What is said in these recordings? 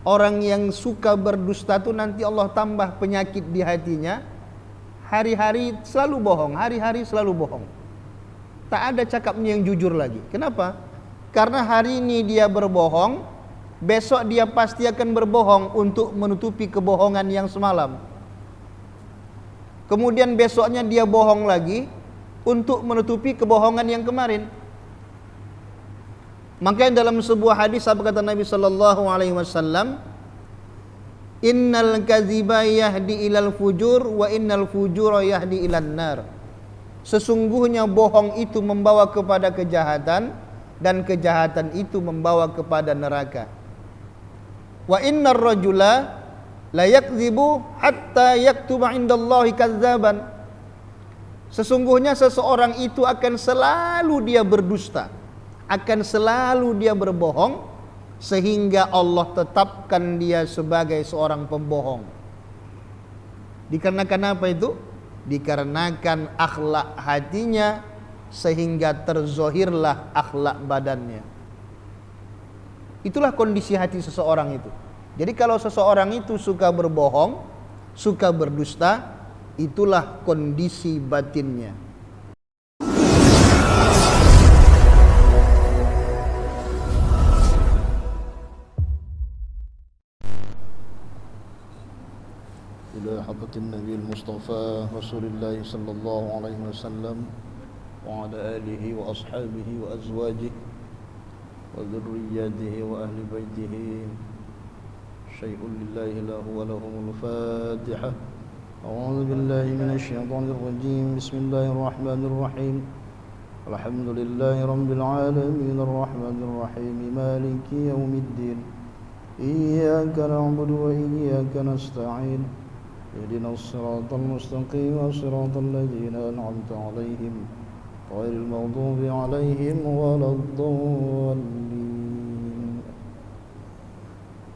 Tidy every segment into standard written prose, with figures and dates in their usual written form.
Orang yang suka berdusta itu nanti Allah tambah penyakit di hatinya. Hari-hari selalu bohong, hari-hari selalu bohong. Tak ada cakapnya yang jujur lagi. Kenapa? Karena hari ini dia berbohong, besok dia pasti akan berbohong untuk menutupi kebohongan yang semalam. Kemudian besoknya dia bohong lagi untuk menutupi kebohongan yang kemarin. Makanya dalam sebuah hadis apa kata Nabi sallallahu alaihi wasallam, innal kadhiba yahdi ilal fujur wa innal fujura yahdi ilan nar. Sesungguhnya bohong itu membawa kepada kejahatan dan kejahatan itu membawa kepada neraka. Wa innar rajula la yakdzibu hatta yaktuba indallahi kadzaban. Sesungguhnya seseorang itu akan selalu dia berdusta, akan selalu dia berbohong, sehingga Allah tetapkan dia sebagai seorang pembohong. Dikarenakan apa itu? Dikarenakan akhlak hatinya, sehingga terzohirlah akhlak badannya. Itulah kondisi hati seseorang itu. Jadi kalau seseorang itu suka berbohong, suka berdusta, itulah kondisi batinnya. إلى حضرة النبي المصطفى رسول الله صلى الله عليه وسلم وعلى آله وأصحابه وأزواجه وذرياته وأهل بيته شيء لله له ولهم الفاتحة. أعوذ بالله من الشيطان الرجيم. بسم الله الرحمن الرحيم. الحمد لله رب العالمين الرحمن الرحيم مالك يوم الدين إياك نعبد وإياك نستعين اهدنا الصراط المستقيم صراط الذين أنعمت عليهم غير المغضوب عليهم ولا الضالين.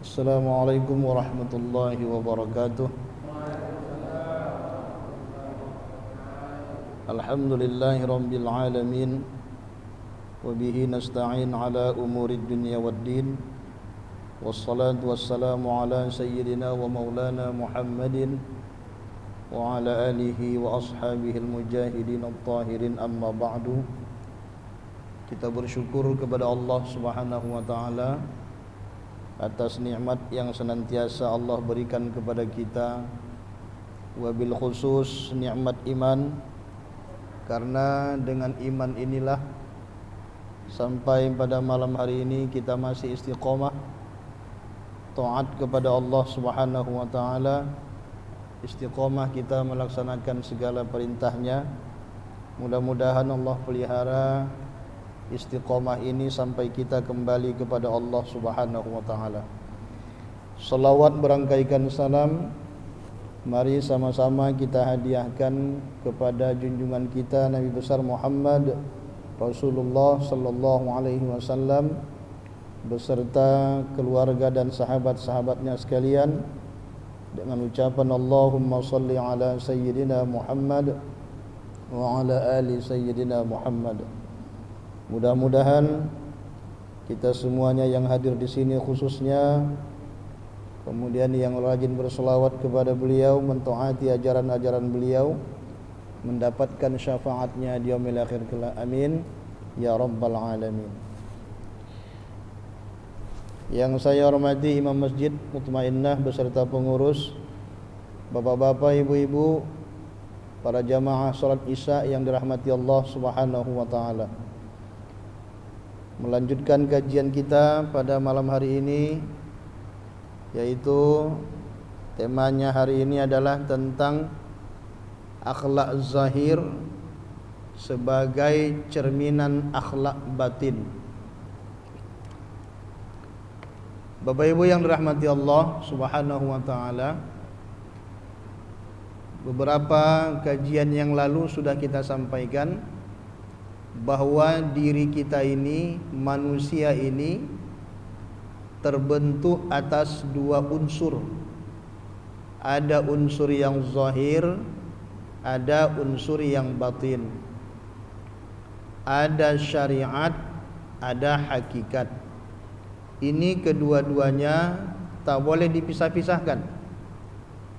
السلام عليكم ورحمة الله وبركاته. الحمد لله رب العالمين وبه نستعين على أمور الدنيا والدين والصلاة والسلام على سيدنا ومولانا محمد وعلى آله وأصحابه المجاهدين الطاهرين. أما بعد. Kita bersyukur kepada Allah Subhanahu wa taala atas nikmat yang senantiasa Allah berikan kepada kita, wabil khusus nikmat iman, karena dengan iman inilah sampai pada malam hari ini kita masih istiqomah taat kepada Allah Subhanahu wa taala, istiqomah kita melaksanakan segala perintahnya. Mudah-mudahan Allah pelihara istiqomah ini sampai kita kembali kepada Allah Subhanahu wa taala. Salawat berangkaikan salam mari sama-sama kita hadiahkan kepada junjungan kita Nabi besar Muhammad Rasulullah sallallahu alaihi wasallam beserta keluarga dan sahabat-sahabatnya sekalian, dengan ucapan Allahumma salli ala sayyidina Muhammad wa ala ali sayyidina Muhammad. Mudah-mudahan kita semuanya yang hadir di sini khususnya, kemudian yang rajin berselawat kepada beliau, mentaati ajaran-ajaran beliau, mendapatkan syafaatnya di yaumil akhir kelak. Amin ya rabbal alamin. Yang saya hormati Imam Masjid Mutmainnah beserta pengurus, bapak-bapak, ibu-ibu, para jamaah salat Isya yang dirahmati Allah Subhanahu wa taala. Melanjutkan kajian kita pada malam hari ini, yaitu temanya hari ini adalah tentang akhlak zahir sebagai cerminan akhlak batin. Bapak Ibu yang dirahmati Allah Subhanahu wa taala, beberapa kajian yang lalu sudah kita sampaikan bahwa diri kita ini, manusia ini terbentuk atas dua unsur. Ada unsur yang zahir, ada unsur yang batin. Ada syariat, ada hakikat. Ini kedua-duanya tak boleh dipisah-pisahkan.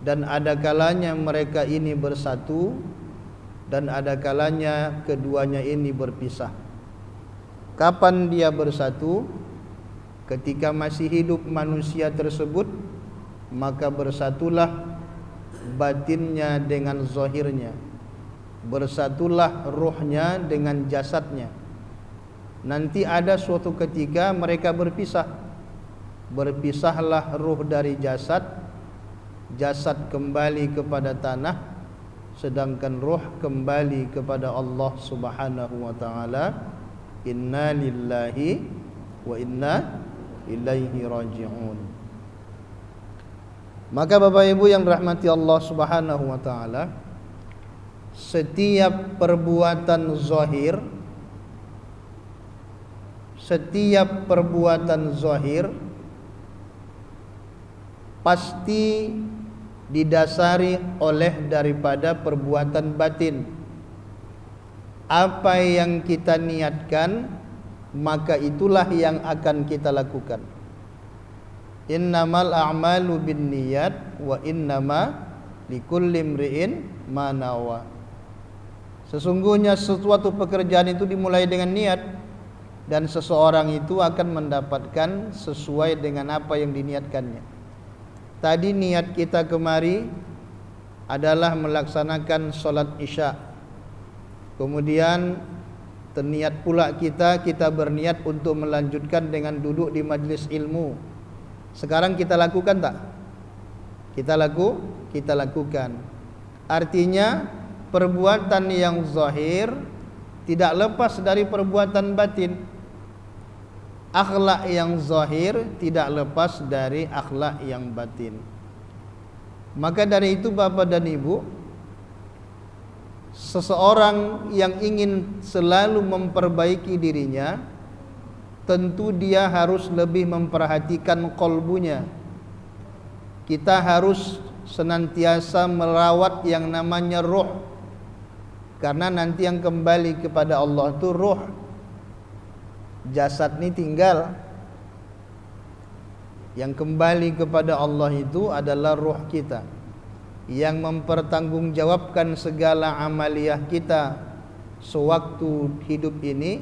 Dan ada kalanya mereka ini bersatu, dan ada kalanya keduanya ini berpisah. Kapan dia bersatu? Ketika masih hidup manusia tersebut, maka bersatulah batinnya dengan zahirnya, bersatulah ruhnya dengan jasadnya. Nanti ada suatu ketika mereka berpisah. Berpisahlah ruh dari jasad, jasad kembali kepada tanah, sedangkan ruh kembali kepada Allah Subhanahu wa taala. Inna lillahi wa inna ilaihi raji'un. Maka Bapak Ibu yang dirahmati Allah Subhanahu wa taala, setiap perbuatan zahir pasti didasari oleh daripada perbuatan batin. Apa yang kita niatkan, maka itulah yang akan kita lakukan. Innamal a'malu binniyat wa innama likulli imri'in ma nawa. Sesungguhnya sesuatu pekerjaan itu dimulai dengan niat, dan seseorang itu akan mendapatkan sesuai dengan apa yang diniatkannya. Tadi niat kita kemari adalah melaksanakan sholat isya. Kemudian terniat pula kita berniat untuk melanjutkan dengan duduk di majlis ilmu. Sekarang kita lakukan tak? Kita lakukan. Artinya perbuatan yang zahir tidak lepas dari perbuatan batin. Akhlak yang zahir tidak lepas dari akhlak yang batin. Maka dari itu Bapak dan Ibu, seseorang yang ingin selalu memperbaiki dirinya, tentu dia harus lebih memperhatikan qalbunya. Kita harus senantiasa merawat yang namanya ruh, karena nanti yang kembali kepada Allah itu ruh. Jasad ini tinggal. Yang kembali kepada Allah itu adalah ruh kita, yang mempertanggungjawabkan segala amaliyah kita sewaktu hidup ini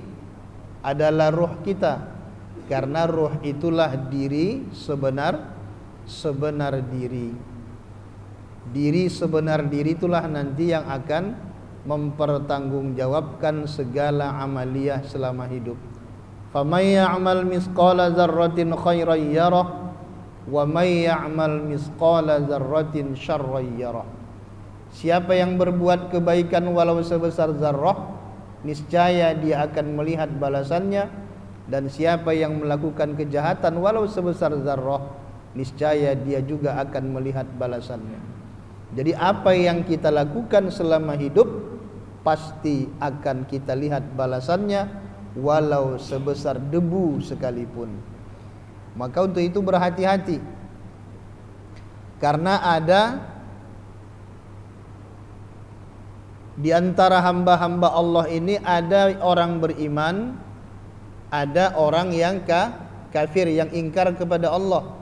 adalah ruh kita. Karena ruh itulah diri sebenar diri. Diri sebenar diri itulah nanti yang akan mempertanggungjawabkan segala amaliyah selama hidup. Faman ya'mal misqala dzarratin khairan yarah wa may ya'mal misqala dzarratin syarran yarah. Siapa yang berbuat kebaikan walau sebesar zarrah, niscaya dia akan melihat balasannya, dan siapa yang melakukan kejahatan walau sebesar zarrah, niscaya dia juga akan melihat balasannya. Jadi apa yang kita lakukan selama hidup pasti akan kita lihat balasannya, walau sebesar debu sekalipun. Maka untuk itu berhati-hati, karena ada di antara hamba-hamba Allah ini ada orang beriman, ada orang yang kafir, yang ingkar kepada Allah.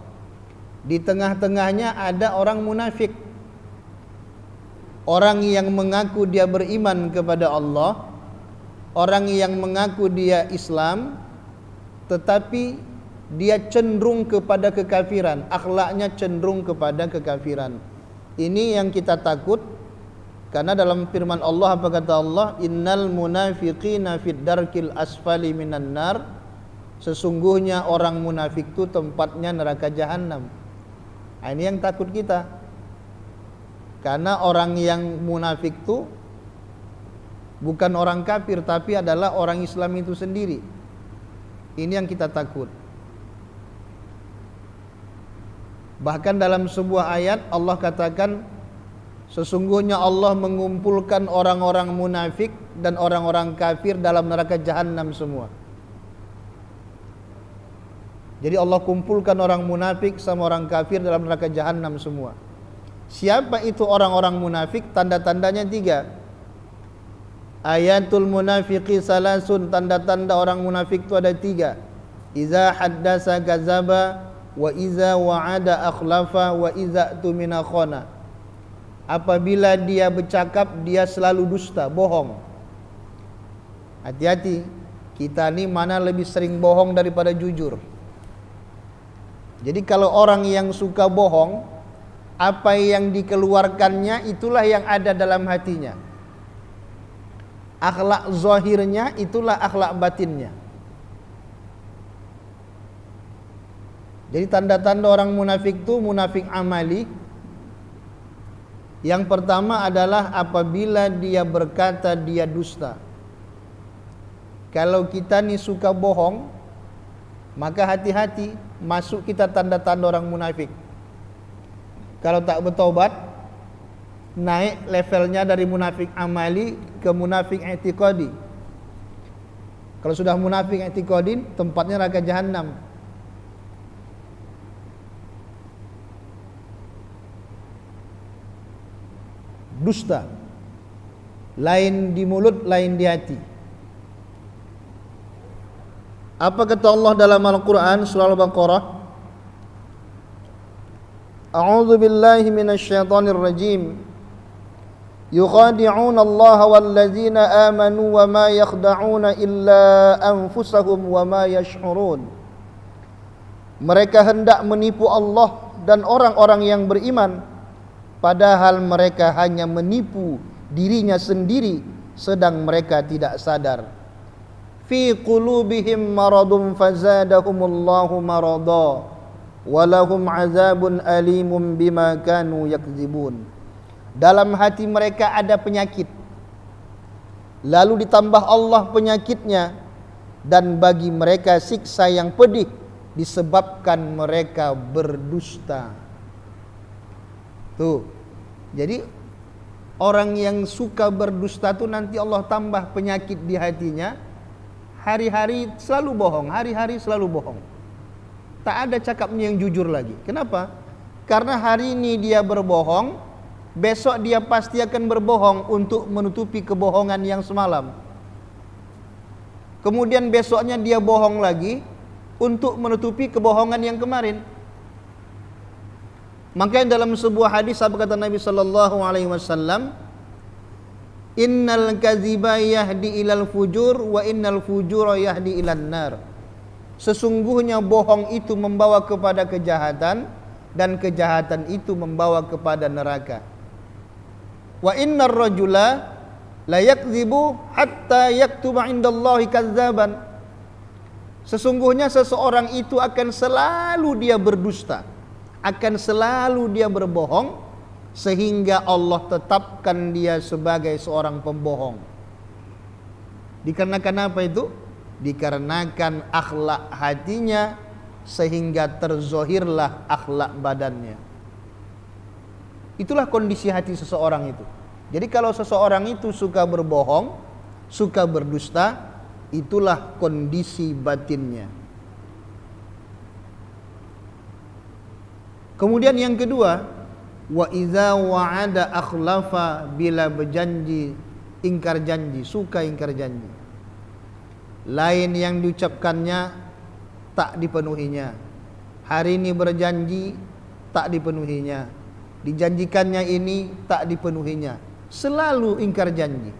Di tengah-tengahnya ada orang munafik, orang yang mengaku dia beriman kepada Allah, orang yang mengaku dia Islam, tetapi dia cenderung kepada kekafiran, akhlaknya cenderung kepada kekafiran. Ini yang kita takut, karena dalam firman Allah, apa kata Allah? Innal munafiqina fid darkil asfali minan nar. Sesungguhnya orang munafik itu tempatnya neraka jahanam. Nah, ini yang takut kita, karena orang yang munafik itu bukan orang kafir, tapi adalah orang Islam itu sendiri. Ini yang kita takut. Bahkan dalam sebuah ayat Allah katakan, sesungguhnya Allah mengumpulkan orang-orang munafik dan orang-orang kafir dalam neraka jahanam semua. Jadi Allah kumpulkan orang munafik sama orang kafir dalam neraka jahanam semua. Siapa itu orang-orang munafik? Tanda-tandanya 3. Ayatul munafiqi salasun, tanda-tanda orang munafik itu ada 3. Iza haddasa kazaba, wa iza wa'ada akhlafa, wa iza tumina khana. Apabila dia bercakap, dia selalu dusta, bohong. Hati-hati, kita ni mana lebih sering bohong daripada jujur. Jadi kalau orang yang suka bohong, apa yang dikeluarkannya itulah yang ada dalam hatinya. Akhlak zahirnya itulah akhlak batinnya. Jadi tanda-tanda orang munafik itu munafik amali. Yang pertama adalah apabila dia berkata dia dusta. Kalau kita ni suka bohong, maka hati-hati, masuk kita tanda-tanda orang munafik. Kalau tak bertobat, naik levelnya dari munafik amali ke munafik i'tiqadi. Kalau sudah munafik i'tiqadi, tempatnya neraka jahanam. Dusta, lain di mulut, lain di hati. Apa kata Allah dalam Al-Quran surah Al-Baqarah? A'udzu billahi minasyaitonir rajim. Yukhadi'una Allah walladzina amanu wa ma yakhda'una illa anfusahum wa ma yash'urun. Mereka hendak menipu Allah dan orang-orang yang beriman, padahal mereka hanya menipu dirinya sendiri sedang mereka tidak sadar. Fi qulubihim maradun fazadahumullahu marada walahum azabun alimun bima kanu yakzibun. Dalam hati mereka ada penyakit, lalu ditambah Allah penyakitnya, dan bagi mereka siksa yang pedih disebabkan mereka berdusta. Tuh. Jadi orang yang suka berdusta tuh nanti Allah tambah penyakit di hatinya. Hari-hari selalu bohong, hari-hari selalu bohong. Tak ada cakapnya yang jujur lagi. Kenapa? Karena hari ini dia berbohong, besok dia pasti akan berbohong untuk menutupi kebohongan yang semalam. Kemudian besoknya dia bohong lagi untuk menutupi kebohongan yang kemarin. Makanya dalam sebuah hadis apa kata Nabi sallallahu alaihi wasallam, innal kadhiba yahdi ilal fujur wa innal fujura yahdi ilan nar. Sesungguhnya bohong itu membawa kepada kejahatan, dan kejahatan itu membawa kepada neraka. Wa innar rajula la yakdzibu hatta yaktuba indallahi kadzaban. Sesungguhnya seseorang itu akan selalu dia berdusta, akan selalu dia berbohong, sehingga Allah tetapkan dia sebagai seorang pembohong. Dikarenakan apa itu? Dikarenakan akhlak hatinya, sehingga terzohirlah akhlak badannya. Itulah kondisi hati seseorang itu. Jadi kalau seseorang itu suka berbohong, suka berdusta, itulah kondisi batinnya. Kemudian yang kedua, wa iza wa'ada akhlafa, bila berjanji ingkar janji, suka ingkar janji. Lain yang diucapkannya tak dipenuhinya. Hari ini berjanji tak dipenuhinya. Dijanjikannya ini tak dipenuhinya. Selalu ingkar janji.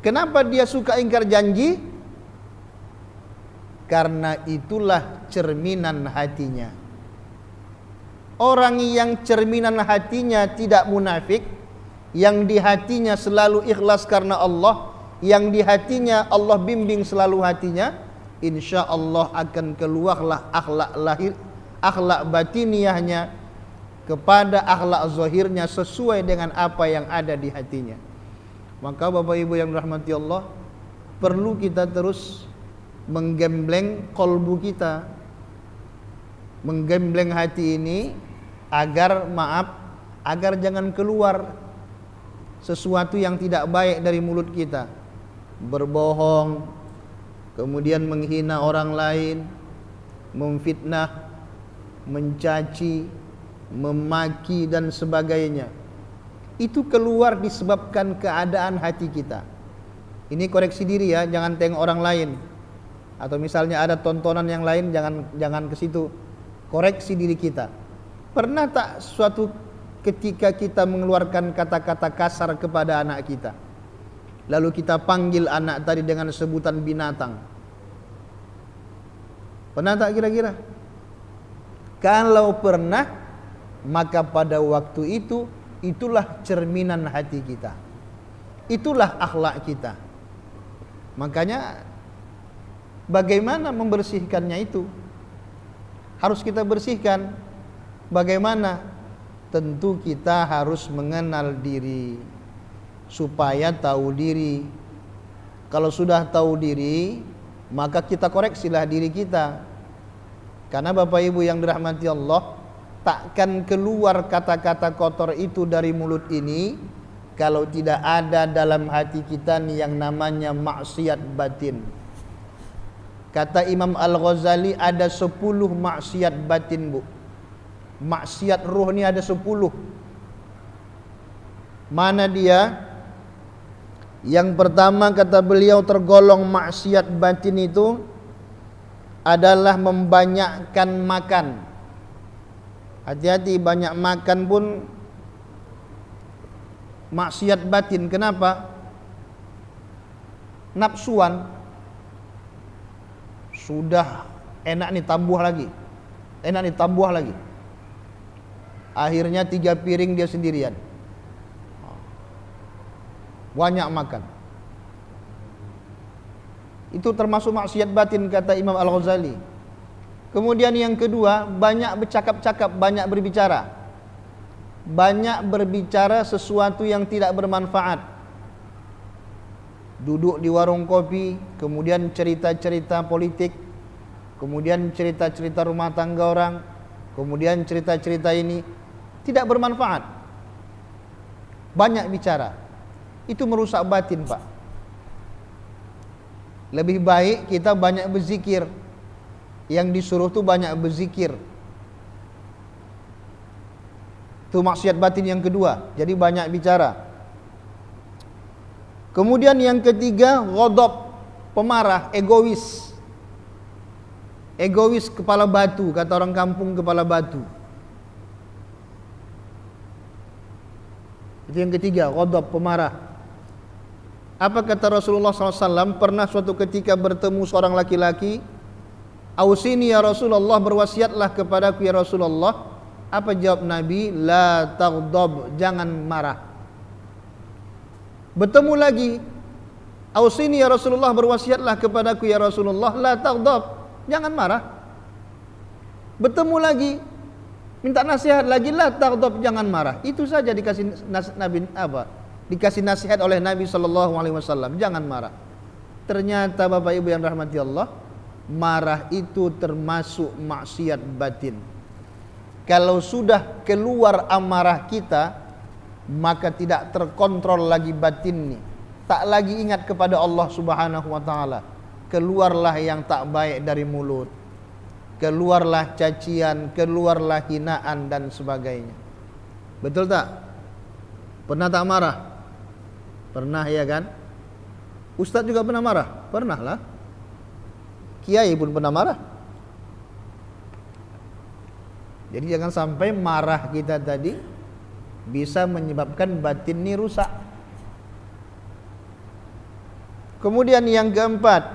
Kenapa dia suka ingkar janji? Karena itulah cerminan hatinya. Orang yang cerminan hatinya tidak munafik, yang di hatinya selalu ikhlas karena Allah, yang di hatinya Allah bimbing selalu hatinya, insya Allah akan keluarlah akhlak lahir, akhlak batiniahnya kepada akhlak zahirnya sesuai dengan apa yang ada di hatinya. Maka Bapak Ibu yang dirahmati Allah, perlu kita terus menggembleng kolbu kita, menggembleng hati ini agar agar jangan keluar sesuatu yang tidak baik dari mulut kita. Berbohong, kemudian menghina orang lain, memfitnah, mencaci, memaki dan sebagainya. Itu keluar disebabkan keadaan hati kita. Ini koreksi diri ya, jangan tengok orang lain. atau misalnya ada tontonan yang lain, jangan ke situ. Koreksi diri kita. Pernah tak suatu ketika kita mengeluarkan kata-kata kasar kepada anak kita, lalu kita panggil anak tadi dengan sebutan binatang? Pernah tak kira-kira? Kalau pernah, maka pada waktu itu, itulah cerminan hati kita, itulah akhlak kita. Makanya bagaimana membersihkannya itu? Harus kita bersihkan. Bagaimana? Tentu kita harus mengenal diri, supaya tahu diri. Kalau sudah tahu diri, maka kita koreksilah diri kita. Karena Bapak Ibu yang dirahmati Allah, takkan keluar kata-kata kotor itu dari mulut ini kalau tidak ada dalam hati kita nih yang namanya maksiat batin. Kata Imam Al-Ghazali ada 10 maksiat batin, Bu. Maksiat ruh ni ada 10. Mana dia? Yang pertama kata beliau tergolong maksiat batin itu adalah membanyakkan makan. Hati-hati, banyak makan pun maksiat batin. Kenapa? Nafsuan. Sudah enak nih tambah lagi, enak nih tambah lagi. Akhirnya 3 piring dia sendirian, banyak makan. Itu termasuk maksiat batin kata Imam Al-Ghazali. Kemudian yang kedua, banyak bercakap-cakap, banyak berbicara. Banyak berbicara sesuatu yang tidak bermanfaat. Duduk di warung kopi, kemudian cerita-cerita politik, kemudian cerita-cerita rumah tangga orang, kemudian cerita-cerita ini tidak bermanfaat. Banyak bicara. Itu merusak batin, Pak. Lebih baik kita banyak berzikir. Yang disuruh tuh banyak berzikir. Itu maksiat batin yang kedua. Jadi banyak bicara. Kemudian yang ketiga, ghadab, pemarah, egois. Egois kepala batu, kata orang kampung, kepala batu. Itu yang ketiga, ghadab, pemarah. Apa kata Rasulullah SAW? Pernah suatu ketika bertemu seorang laki-laki. Ausini ya Rasulullah, berwasiatlah kepadaku ya Rasulullah. Apa jawab Nabi? La taghdab, jangan marah. Bertemu lagi. Ausini ya Rasulullah, berwasiatlah kepadaku ya Rasulullah. La taghdab, jangan marah. Bertemu lagi, minta nasihat lagi. La taghdab, jangan marah. Itu saja dikasih Nabi apa? Dikasih nasihat oleh Nabi SAW, jangan marah. Ternyata Bapak Ibu yang rahmati Allah, marah itu termasuk maksiat batin. Kalau sudah keluar amarah kita, maka tidak terkontrol lagi batin nih. Tak lagi ingat kepada Allah Subhanahu wa taala. Keluarlah yang tak baik dari mulut. Keluarlah cacian, keluarlah hinaan dan sebagainya. Betul tak? Pernah tak marah? Pernah ya kan? Ustadz juga pernah marah? Pernah lah. Kiai pun pernah marah. Jadi jangan sampai marah kita tadi bisa menyebabkan batin ini rusak. Kemudian yang keempat,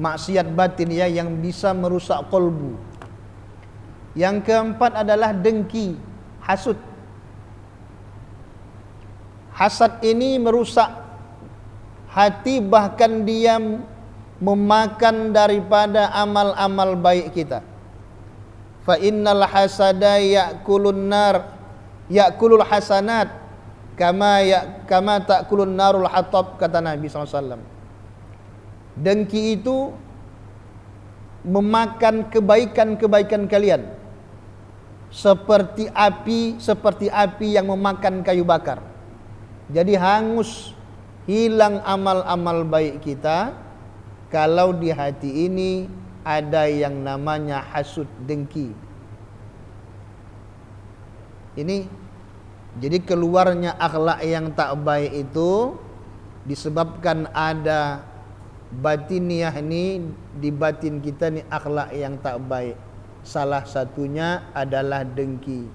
maksiat batin ya yang bisa merusak kolbu. Yang keempat adalah dengki, hasud. Hasad ini merusak hati, bahkan dia memakan daripada amal-amal baik kita. Fa innal hasada ya'kulun nar, ya'kulul hasanat kama ta'kulun narul hatab, kata Nabi SAW. Dengki itu memakan kebaikan-kebaikan kalian seperti api yang memakan kayu bakar. Jadi hangus, hilang amal-amal baik kita kalau di hati ini ada yang namanya hasud, dengki. Ini jadi keluarnya akhlak yang tak baik itu disebabkan ada Batiniah ni di batin kita ni akhlak yang tak baik. Salah satunya adalah dengki.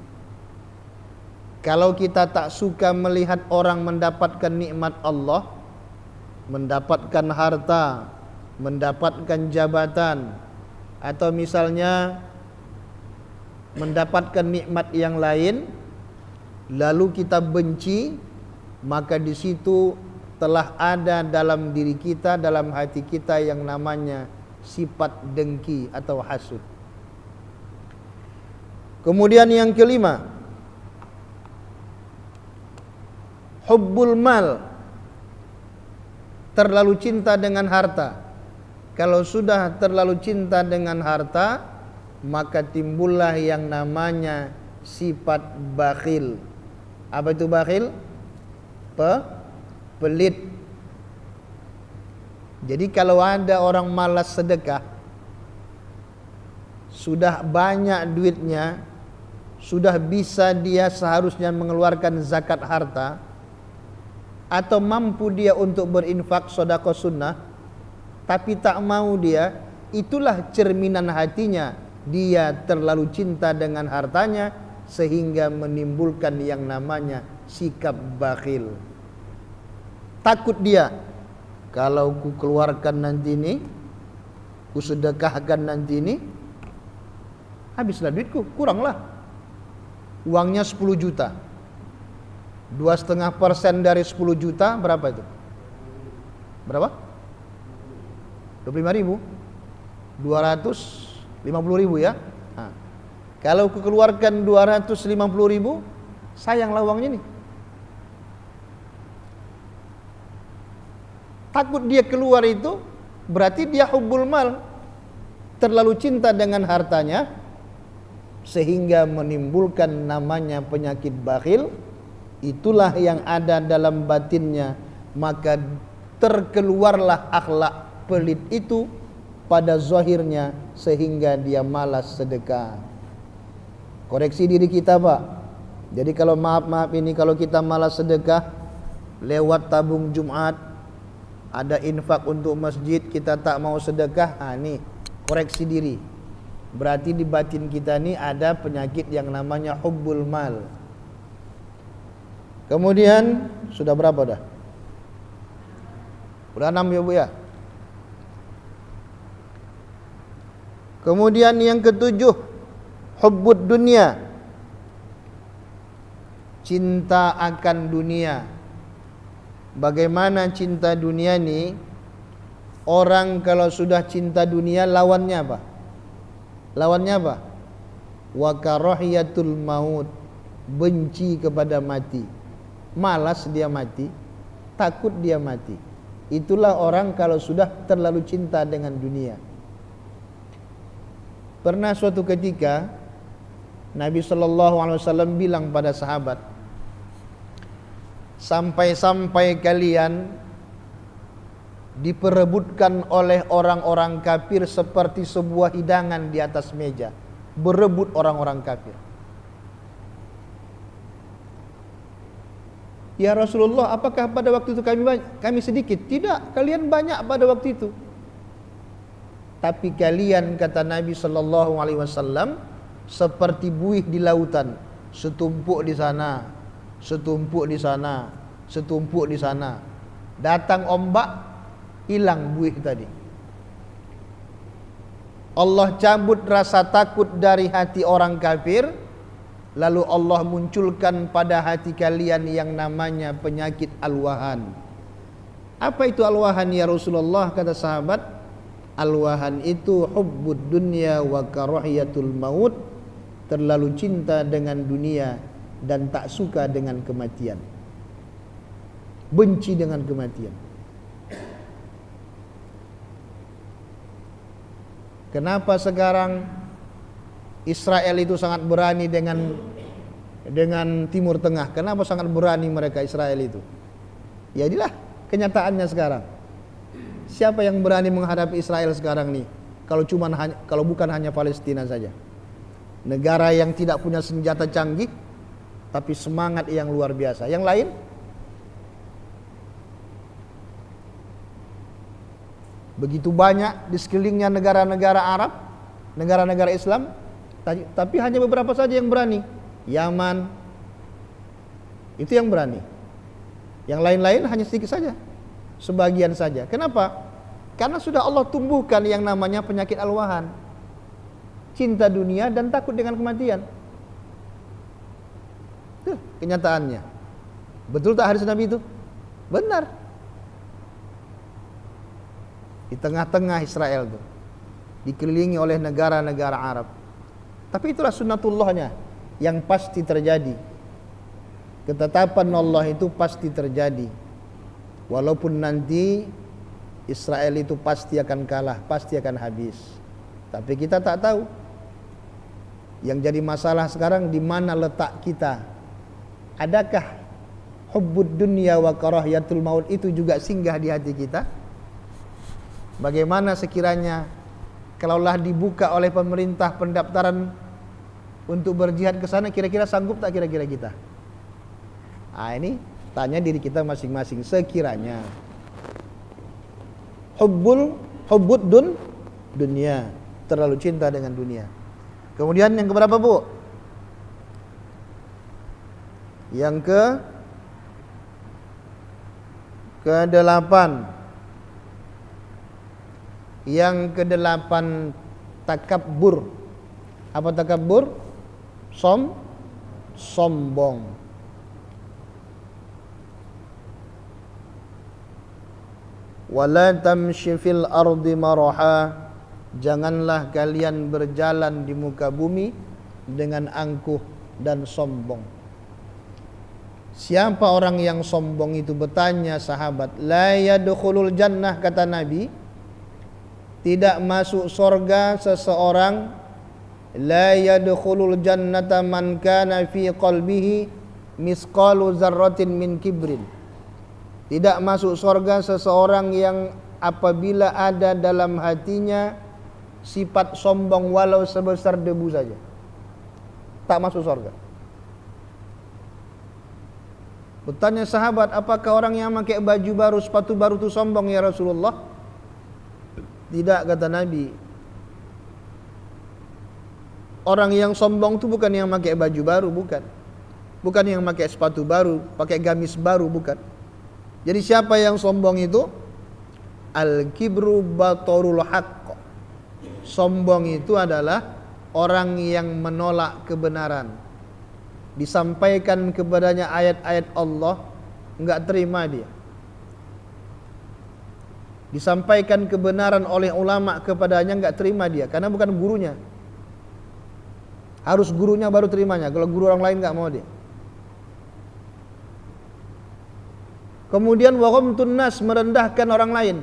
Kalau kita tak suka melihat orang mendapatkan nikmat Allah, mendapatkan harta, mendapatkan jabatan, atau misalnya mendapatkan nikmat yang lain, lalu kita benci, maka di situ telah ada dalam diri kita, dalam hati kita yang namanya sifat dengki atau hasud. Kemudian yang kelima, hubbul mal, terlalu cinta dengan harta. Kalau sudah terlalu cinta dengan harta, maka timbullah yang namanya sifat bakhil. Apa itu bakhil? Pelit. Jadi kalau ada orang malas sedekah, sudah banyak duitnya, sudah bisa dia seharusnya mengeluarkan zakat harta, atau mampu dia untuk berinfak sedekah sunnah, tapi tak mau dia, itulah cerminan hatinya. Dia terlalu cinta dengan hartanya sehingga menimbulkan yang namanya sikap bakhil. Takut dia, kalau ku keluarkan nanti ini, ku sedekahkan nanti ini, habislah duitku, kuranglah. Uangnya 10 juta, 2,5% dari 10 juta berapa itu? Berapa? 25.000, 250.000 ya. Nah, kalau ku keluarkan 250.000, sayanglah uangnya nih. Takut dia keluar itu berarti dia hubbul mal, terlalu cinta dengan hartanya sehingga menimbulkan namanya penyakit bakhil. Itulah yang ada dalam batinnya, maka terkeluarlah akhlak pelit itu pada zahirnya sehingga dia malas sedekah. Koreksi diri kita, Pak. Jadi kalau maaf ini, kalau kita malas sedekah lewat tabung Jumat, ada infak untuk masjid, kita tak mau sedekah, nih koreksi diri. Berarti di batin kita nih ada penyakit yang namanya hubbul mal. Kemudian sudah berapa dah? Udah 6 ya Bu ya. Kemudian yang ketujuh, hubbud dunia, cinta akan dunia. Bagaimana cinta dunia ni? Orang kalau sudah cinta dunia lawannya apa? Lawannya apa? Wa karahiyatul maut, benci kepada mati. Malas dia mati, takut dia mati. Itulah orang kalau sudah terlalu cinta dengan dunia. Pernah suatu ketika Nabi SAW bilang pada sahabat, sampai-sampai kalian diperebutkan oleh orang-orang kafir seperti sebuah hidangan di atas meja. Berebut orang-orang kafir. Ya Rasulullah, apakah pada waktu itu kami sedikit? Tidak, kalian banyak pada waktu itu. Tapi kalian, kata Nabi SAW, seperti buih di lautan, setumpuk di sana, setumpuk di sana, setumpuk di sana. Datang ombak, hilang buih tadi. Allah cabut rasa takut dari hati orang kafir, lalu Allah munculkan pada hati kalian yang namanya penyakit al-wahan. Apa itu al-wahan ya Rasulullah? Kata sahabat, al-wahan itu hubbud dunya wa karahiyatul maut, terlalu cinta dengan dunia dan tak suka dengan kematian, benci dengan kematian. Kenapa sekarang Israel itu sangat berani dengan Timur Tengah? Kenapa sangat berani mereka Israel itu? Ya inilah kenyataannya sekarang. Siapa yang berani menghadapi Israel sekarang nih? Kalau bukan hanya Palestina saja. Negara yang tidak punya senjata canggih tapi semangat yang luar biasa. Yang lain? Begitu banyak di sekelilingnya negara-negara Arab, negara-negara Islam, tapi hanya beberapa saja yang berani. Yaman, itu yang berani. Yang lain-lain hanya sedikit saja, sebagian saja. Kenapa? Karena sudah Allah tumbuhkan yang namanya penyakit alwahan, cinta dunia dan takut dengan kematian. Itu kenyataannya. Betul tak hadis Nabi itu? Benar. Di tengah-tengah Israel itu, dikelilingi oleh negara-negara Arab. Tapi itulah sunnatullahnya yang pasti terjadi. Ketetapan Allah itu pasti terjadi. Walaupun nanti Israel itu pasti akan kalah, pasti akan habis. Tapi kita tak tahu. Yang jadi masalah sekarang di mana letak kita. Adakah hubbud dunya wa karahiyatul maut itu juga singgah di hati kita? Bagaimana sekiranya kalaulah dibuka oleh pemerintah pendaftaran untuk berjihad ke sana, kira-kira sanggup tak kira-kira kita? Ini tanya diri kita masing-masing. Sekiranya hubbud dunia, terlalu cinta dengan dunia. Kemudian yang keberapa, Bu? Yang ke-8. Yang ke-8 takabbur. Apa takabbur? Sombong. Wala tamshi fil ardi maraha, janganlah kalian berjalan di muka bumi dengan angkuh dan sombong. Siapa orang yang sombong itu? Bertanya sahabat. La yadkhulul jannah, kata Nabi, tidak masuk surga seseorang. La yadkhulul jannata man kana fi qalbihi misqalu dzarratin min kibrin. Tidak masuk surga seseorang yang apabila ada dalam hatinya sifat sombong walau sebesar debu saja. Tak masuk surga. Bertanya sahabat, apakah orang yang pakai baju baru, sepatu baru itu sombong ya Rasulullah? Tidak, kata Nabi. Orang yang sombong itu bukan yang pakai baju baru, bukan. Bukan yang pakai sepatu baru, pakai gamis baru, bukan. Jadi siapa yang sombong itu? Al-kibru batorul haqq. Sombong itu adalah orang yang menolak kebenaran. Disampaikan kepadanya ayat-ayat Allah, enggak terima dia. Disampaikan kebenaran oleh ulama kepadanya, enggak terima dia, karena bukan gurunya. Harus gurunya baru terimanya. Kalau guru orang lain enggak mau dia. Kemudian wa ghamtun nas, merendahkan orang lain,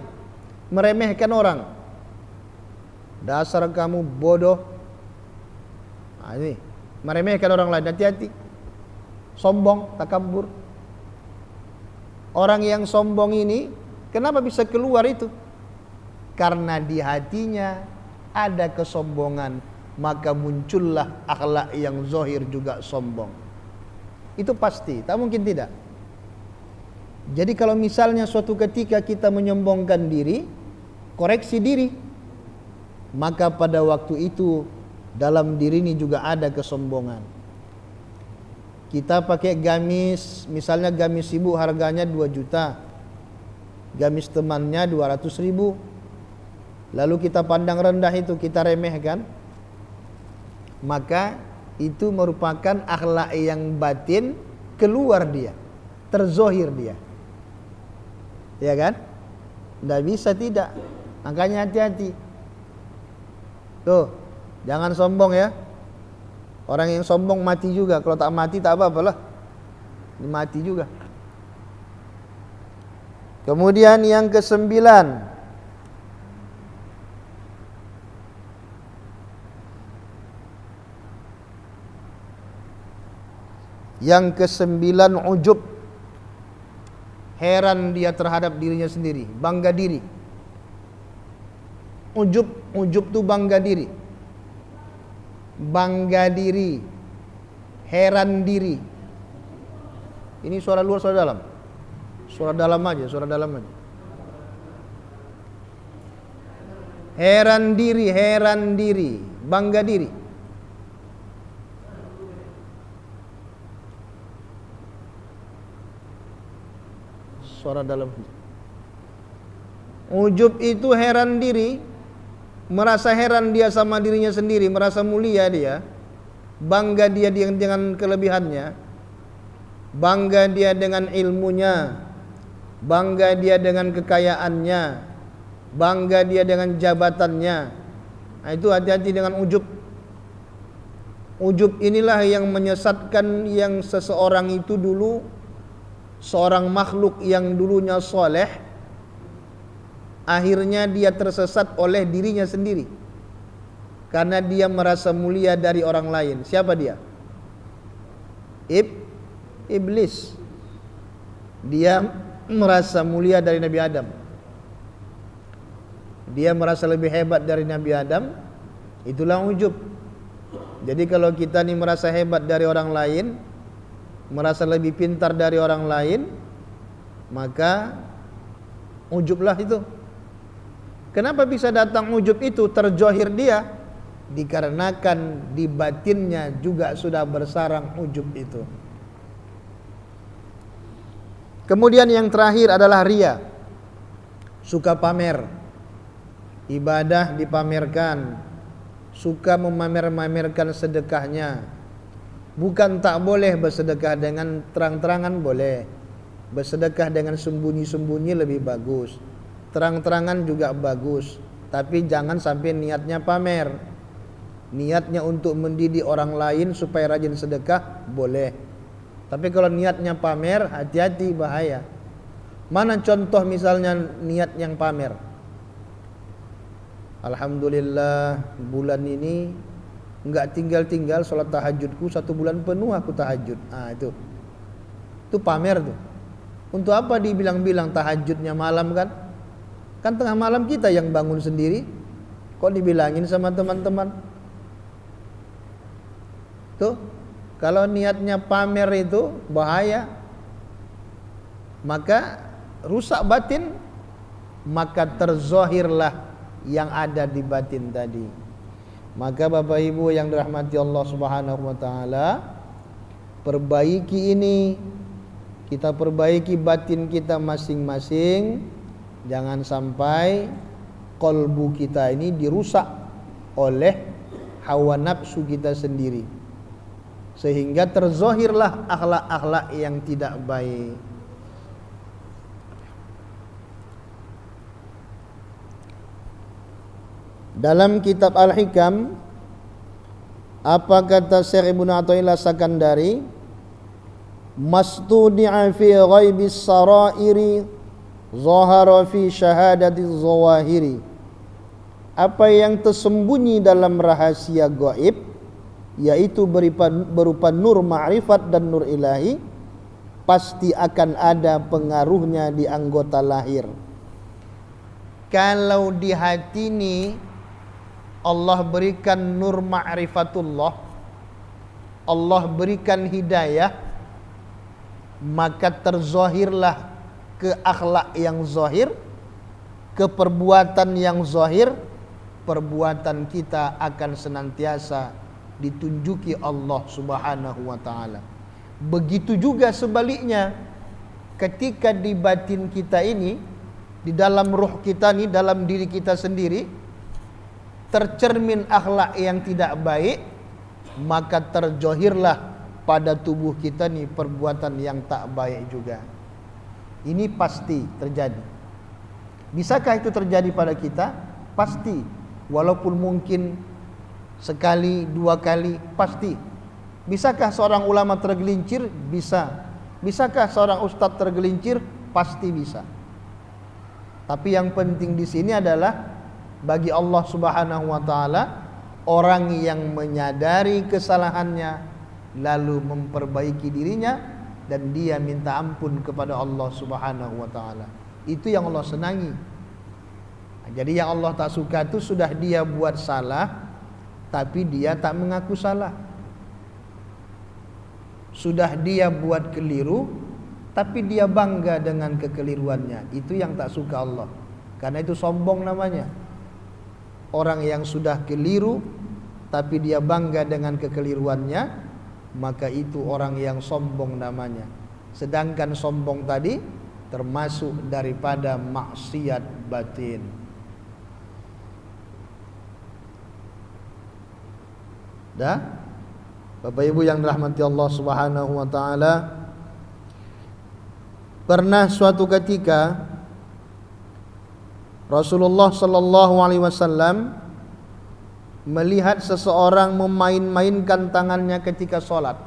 meremehkan orang. Dasar kamu bodoh. Ini meremehkan orang lain, hati-hati. Sombong, takabbur. Orang yang sombong ini kenapa bisa keluar itu? Karena di hatinya ada kesombongan, maka muncullah akhlak yang zahir juga sombong. Itu pasti, tak mungkin tidak. Jadi kalau misalnya suatu ketika kita menyombongkan diri, koreksi diri, maka pada waktu itu dalam diri ini juga ada kesombongan. Kita pakai gamis, misalnya gamis ibu harganya 2 juta, gamis temannya 200 ribu, lalu kita pandang rendah itu, kita remehkan, maka itu merupakan akhlak yang batin keluar dia, terzohir dia. Ya kan? Tidak bisa tidak. Makanya hati-hati. Tuh, jangan sombong ya. Orang yang sombong mati juga. Kalau tak mati tak apa-apalah. Mati juga. Kemudian yang ke-9. Yang ke-9 ujub. Heran dia terhadap dirinya sendiri, bangga diri. Ujub tu bangga diri. Bangga diri, heran diri. Ini suara luar, suara dalam? Suara dalam aja, suara dalam aja. Heran diri, bangga diri. Suara dalam. Ujub itu heran diri, merasa heran dia sama dirinya sendiri, merasa mulia dia, bangga dia dengan kelebihannya, bangga dia dengan ilmunya, bangga dia dengan kekayaannya, bangga dia dengan jabatannya. Nah, itu hati-hati dengan ujub. Ujub inilah yang menyesatkan yang seseorang itu dulu, seorang makhluk yang dulunya soleh, akhirnya dia tersesat oleh dirinya sendiri karena dia merasa mulia dari orang lain. Siapa dia? Iblis. Dia merasa mulia dari Nabi Adam. Dia merasa lebih hebat dari Nabi Adam. Itulah ujub. Jadi kalau kita ni merasa hebat dari orang lain, merasa lebih pintar dari orang lain, maka ujublah itu. Kenapa bisa datang ujub itu? Terzohir dia dikarenakan di batinnya juga sudah bersarang ujub itu. Kemudian yang terakhir adalah riya. Suka pamer. Ibadah dipamerkan. Suka memamer-mamerkan sedekahnya. Bukan tak boleh bersedekah dengan terang-terangan, boleh. Bersedekah dengan sembunyi-sembunyi lebih bagus. Terang-terangan juga bagus. Tapi jangan sampai niatnya pamer. Niatnya untuk mendidik orang lain supaya rajin sedekah, boleh. Tapi kalau niatnya pamer, hati-hati, bahaya. Mana contoh misalnya niat yang pamer? Alhamdulillah bulan ini enggak tinggal-tinggal sholat tahajudku 1 bulan penuh aku tahajud. Itu pamer tuh. Untuk apa dibilang-bilang tahajudnya malam kan? Kan tengah malam kita yang bangun sendiri. Kok dibilangin sama teman-teman? Tuh, kalau niatnya pamer itu bahaya. Maka rusak batin, maka terzohirlah yang ada di batin tadi. Maka Bapak Ibu yang dirahmati Allah Subhanahu wa taala, perbaiki ini, kita perbaiki batin kita masing-masing. Jangan sampai kolbu kita ini dirusak oleh hawa nafsu kita sendiri, sehingga terzohirlah akhlak-akhlak yang tidak baik. Dalam kitab Al-Hikam, apa kata Syekh Ibnu Athaillah Sakandari? Mastudi'a fi ghaibis sarairi zahara fi syahadati zawahiri. Apa yang tersembunyi dalam rahasia gaib, yaitu berupa nur ma'rifat dan nur ilahi, pasti akan ada pengaruhnya di anggota lahir. Kalau di hati ini Allah berikan nur ma'rifatullah, Allah berikan hidayah, maka terzohirlah ke akhlak yang zohir, ke perbuatan yang zohir. Perbuatan kita akan senantiasa ditunjuki Allah Subhanahu wa ta'ala. Begitu juga sebaliknya, ketika di batin kita ini, di dalam ruh kita ini, dalam diri kita sendiri tercermin akhlak yang tidak baik, maka terzohirlah pada tubuh kita nih perbuatan yang tak baik juga. Ini pasti terjadi. Bisakah itu terjadi pada kita? Pasti. Walaupun mungkin sekali, 2 kali, pasti. Bisakah seorang ulama tergelincir? Bisa. Bisakah seorang ustadz tergelincir? Pasti bisa. Tapi yang penting di sini adalah bagi Allah Subhanahu wa taala, orang yang menyadari kesalahannya lalu memperbaiki dirinya dan dia minta ampun kepada Allah Subhanahu wa taala. Itu yang Allah senangi. Jadi yang Allah tak suka itu sudah dia buat salah tapi dia tak mengaku salah. Sudah dia buat keliru tapi dia bangga dengan kekeliruannya. Itu yang tak suka Allah. Karena itu sombong namanya. orang yang sudah keliru tapi dia bangga dengan kekeliruannya, maka itu orang yang sombong namanya. Sedangkan sombong tadi termasuk daripada maksiat batin. Dah? Bapak Ibu yang dirahmati Allah Subhanahu wa taala, pernah suatu ketika Rasulullah sallallahu alaihi wasallam melihat seseorang memain-mainkan tangannya ketika sholat.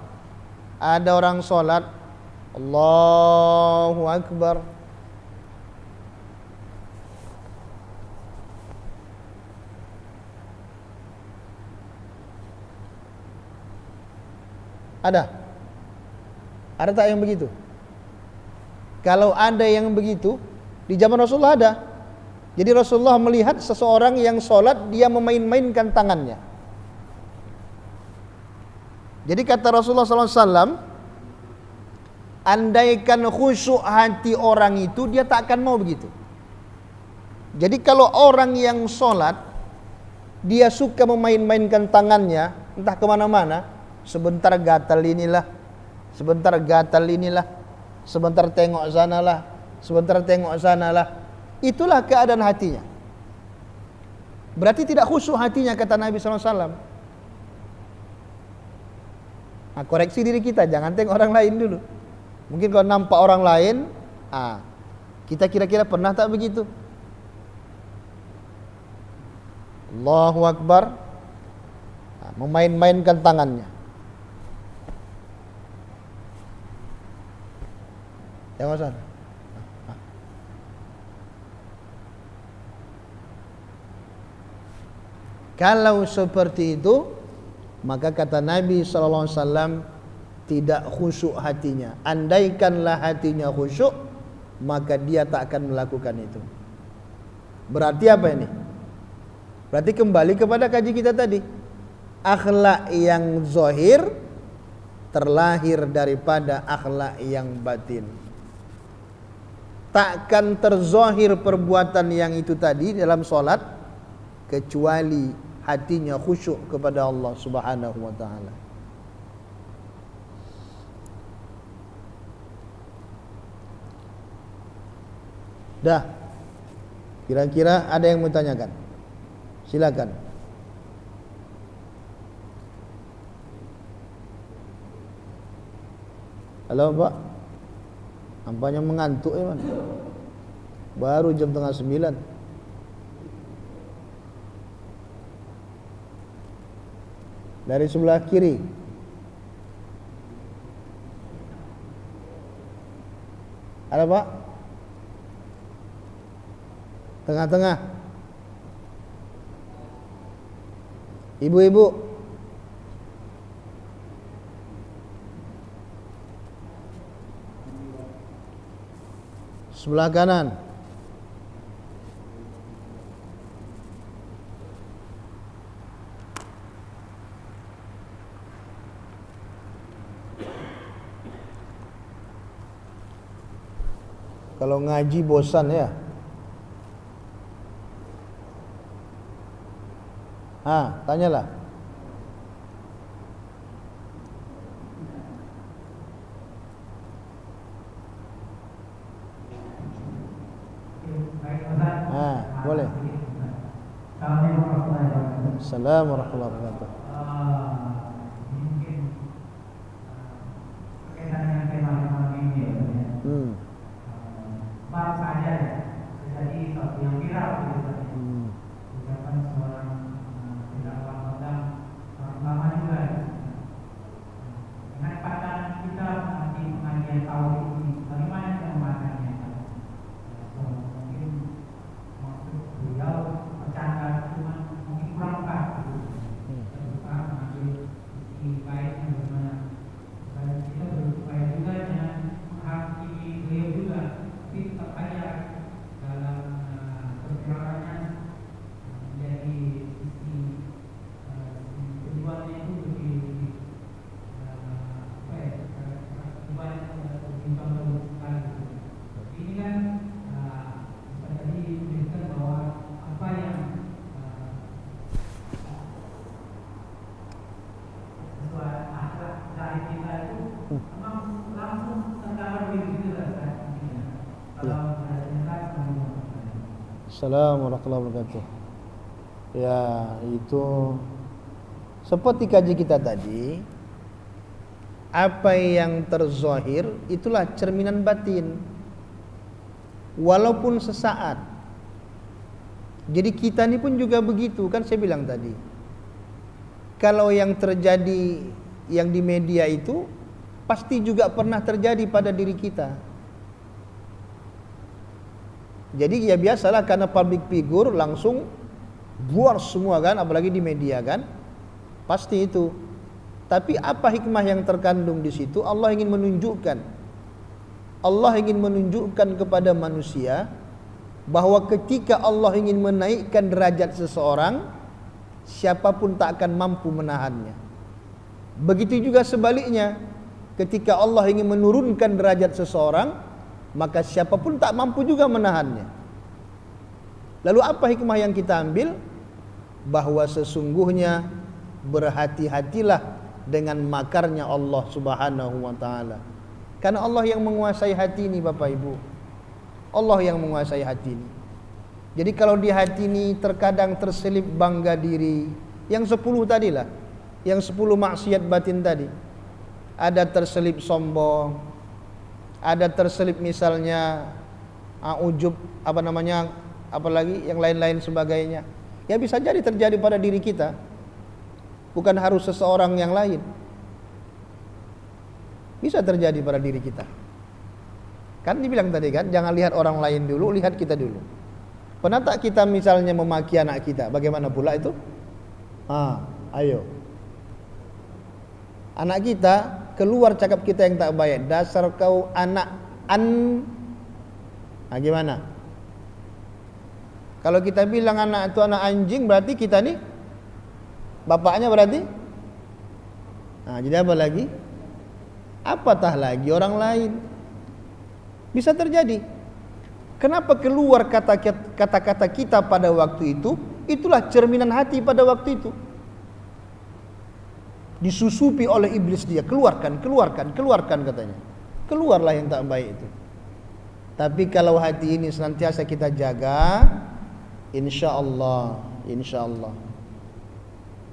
Ada orang sholat, Allahu Akbar, ada tak yang begitu? Kalau ada yang begitu, di zaman Rasulullah ada. Jadi Rasulullah melihat seseorang yang sholat, dia memain-mainkan tangannya. Jadi kata Rasulullah SAW, andaikan khusyuk hati orang itu, dia tak akan mau begitu. Jadi kalau orang yang sholat, dia suka memain-mainkan tangannya, entah kemana-mana, sebentar gatal inilah, sebentar gatal inilah, sebentar tengok sanalah, sebentar tengok sanalah. Itulah keadaan hatinya. Berarti tidak khusyuk hatinya, kata Nabi SAW. Nah, koreksi diri kita, jangan tengok orang lain dulu. Mungkin kalau nampak orang lain, kita kira-kira pernah tak begitu? Allahu Akbar, memain-mainkan tangannya. Tengok sana. Kalau seperti itu, maka kata Nabi SAW, tidak khusyuk hatinya. Andaikanlah hatinya khusyuk, maka dia tak akan melakukan itu. Berarti apa ini? Berarti kembali kepada kaji kita tadi. Akhlak yang zahir terlahir daripada akhlak yang batin. Takkan terzahir perbuatan yang itu tadi dalam solat kecuali hatinya khusyuk kepada Allah Subhanahu wa taala. Dah. Kira-kira ada yang mau tanyakan? Silakan. Halo Pak, nampaknya mengantuk ya, Man? Baru jam 8:30. Dari sebelah kiri. Ada Pak? Tengah-tengah. Ibu-ibu. Sebelah kanan. Kalau ngaji bosan ya. Tanyalah. Boleh. Assalamualaikum warahmatullahi wabarakatuh. Maaf saja ya, jadi satu yang viral gitu. Ucapan seorang tidak Ramadan, orang lama juga. Dengan pandangan kita nanti pengajian tauhid ini, bagaimana kita memahaminya? Mungkin maksud beliau bercanda, cuma mungkin kurang pas. langsung tergambar begitu Ustaz. Kalau ada jelas Assalamualaikum warahmatullahi wabarakatuh. Ya, itu seperti kaji kita tadi, apa yang terzahir itulah cerminan batin, walaupun sesaat. Jadi kita ini pun juga begitu, kan saya bilang tadi, kalau yang terjadi yang di media itu pasti juga pernah terjadi pada diri kita. Jadi ya biasalah, karena public figure langsung buar semua kan, apalagi di media kan, pasti itu. Tapi apa hikmah yang terkandung di situ? Allah ingin menunjukkan kepada manusia bahwa ketika Allah ingin menaikkan derajat seseorang, siapapun tak akan mampu menahannya. Begitu juga sebaliknya, ketika Allah ingin menurunkan derajat seseorang, maka siapapun tak mampu juga menahannya. Lalu apa hikmah yang kita ambil? Bahwa sesungguhnya berhati-hatilah dengan makarnya Allah Subhanahu wa taala. Karena Allah yang menguasai hati ini, Bapak Ibu. Allah yang menguasai hati ini. Jadi kalau di hati ini terkadang terselip bangga diri, yang 10 tadilah, yang 10 maksiat batin tadi. Ada terselip sombong, ada terselip misalnya ujub, apalagi yang lain-lain sebagainya. Ya bisa jadi terjadi pada diri kita, bukan harus seseorang yang lain. Bisa terjadi pada diri kita. Kan dibilang tadi kan, jangan lihat orang lain dulu, lihat kita dulu. Pernah tak kita misalnya memaki anak kita? Bagaimana pula itu? Ayo. Anak kita keluar cakap kita yang tak baik, dasar kau anak gimana? Kalau kita bilang anak itu anak anjing, berarti kita nih bapaknya berarti. Jadi apa lagi? Apatah lagi orang lain. Bisa terjadi. Kenapa keluar kata-kata kita pada waktu itu? Itulah cerminan hati pada waktu itu. Disusupi oleh iblis dia, keluarkan katanya. Keluarlah yang tak baik itu. Tapi kalau hati ini senantiasa kita jaga, insya Allah.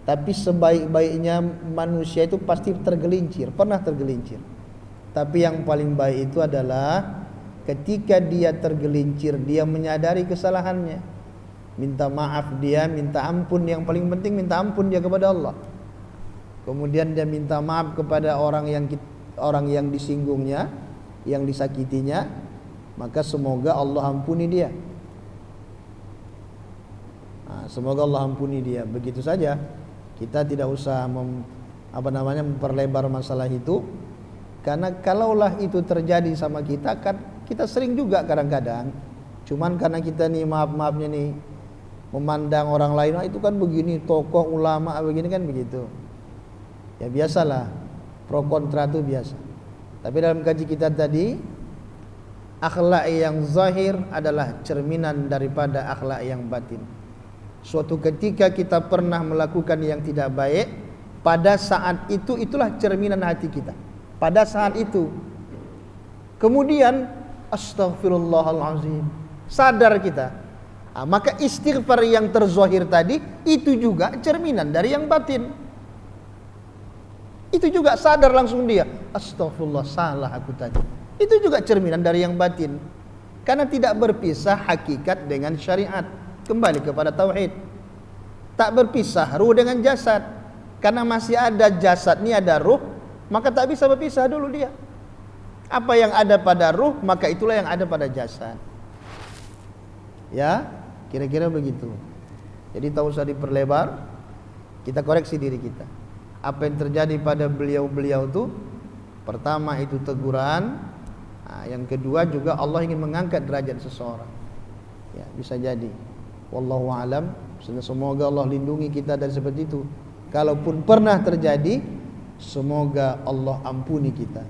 Tapi sebaik-baiknya manusia itu pasti tergelincir, pernah tergelincir. Tapi yang paling baik itu adalah ketika dia tergelincir, dia menyadari kesalahannya, minta maaf dia, minta ampun. Yang paling penting minta ampun dia kepada Allah. Kemudian dia minta maaf kepada orang yang disinggungnya, yang disakitinya, maka semoga Allah ampuni dia. Semoga Allah ampuni dia. Begitu saja. Kita tidak usah memperlebar masalah itu, karena kalaulah itu terjadi sama kita, kan kita sering juga kadang-kadang. Cuman karena kita nih maaf-maafnya nih memandang orang lain, itu kan begini, tokoh ulama begini kan begitu. Ya biasalah, pro kontra itu biasa. Tapi dalam kaji kita tadi, akhlak yang zahir adalah cerminan daripada akhlak yang batin. Suatu ketika kita pernah melakukan yang tidak baik, pada saat itu itulah cerminan hati kita. Pada saat itu. Kemudian astaghfirullahalazim, sadar kita. Maka istighfar yang terzahir tadi itu juga cerminan dari yang batin. Itu juga sadar langsung dia, astagfirullah, salah aku tadi. Itu juga cerminan dari yang batin. Karena tidak berpisah hakikat dengan syariat. Kembali kepada tauhid. Tak berpisah ruh dengan jasad. Karena masih ada jasad ni ada ruh, maka tak bisa berpisah dulu dia. Apa yang ada pada ruh, maka itulah yang ada pada jasad. Ya, kira-kira begitu. Jadi tak usah diperlebar, kita koreksi diri kita. Apa yang terjadi pada beliau-beliau itu, pertama itu teguran, yang kedua juga Allah ingin mengangkat derajat seseorang. Ya, bisa jadi. Wallahu a'lam. Semoga Allah lindungi kita dari seperti itu. Kalaupun pernah terjadi, semoga Allah ampuni kita.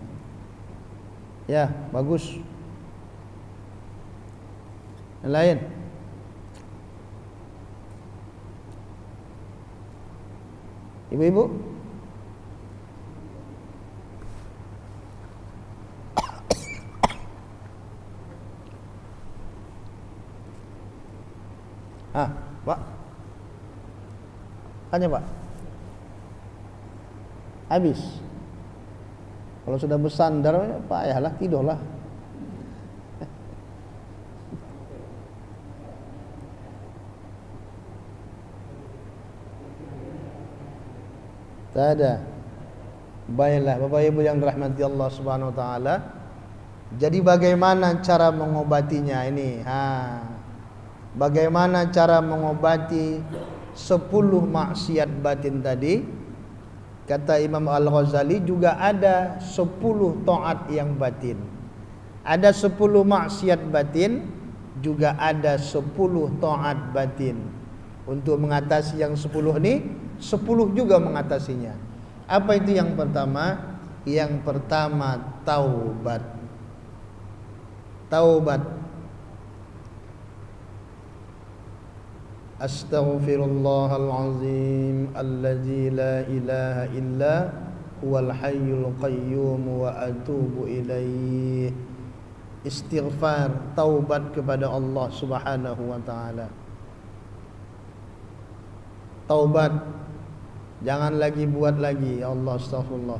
Ya, bagus. Yang lain? Ibu-ibu? Tanya Pak. Habis. Kalau sudah bersandar, payahlah, tidurlah. Tak ada. Baiklah Bapak Ibu yang dirahmati Allah Subhanahu wa taala. Jadi bagaimana cara mengobatinya ini? Bagaimana cara mengobati 10 maksiat batin tadi? Kata Imam Al-Ghazali juga ada 10 taat yang batin. Ada 10 maksiat batin, juga ada 10 taat batin. Untuk mengatasi yang 10 ini, 10 juga mengatasinya. Apa itu yang pertama? Yang pertama taubat. Taubat. Astaghfirullahal azim allazi la ilaha illa huwal hayyul qayyum wa atubu ilaih. Istighfar, taubat kepada Allah Subhanahu wa taala. Taubat. Jangan lagi buat lagi, ya Allah, astagfirullah.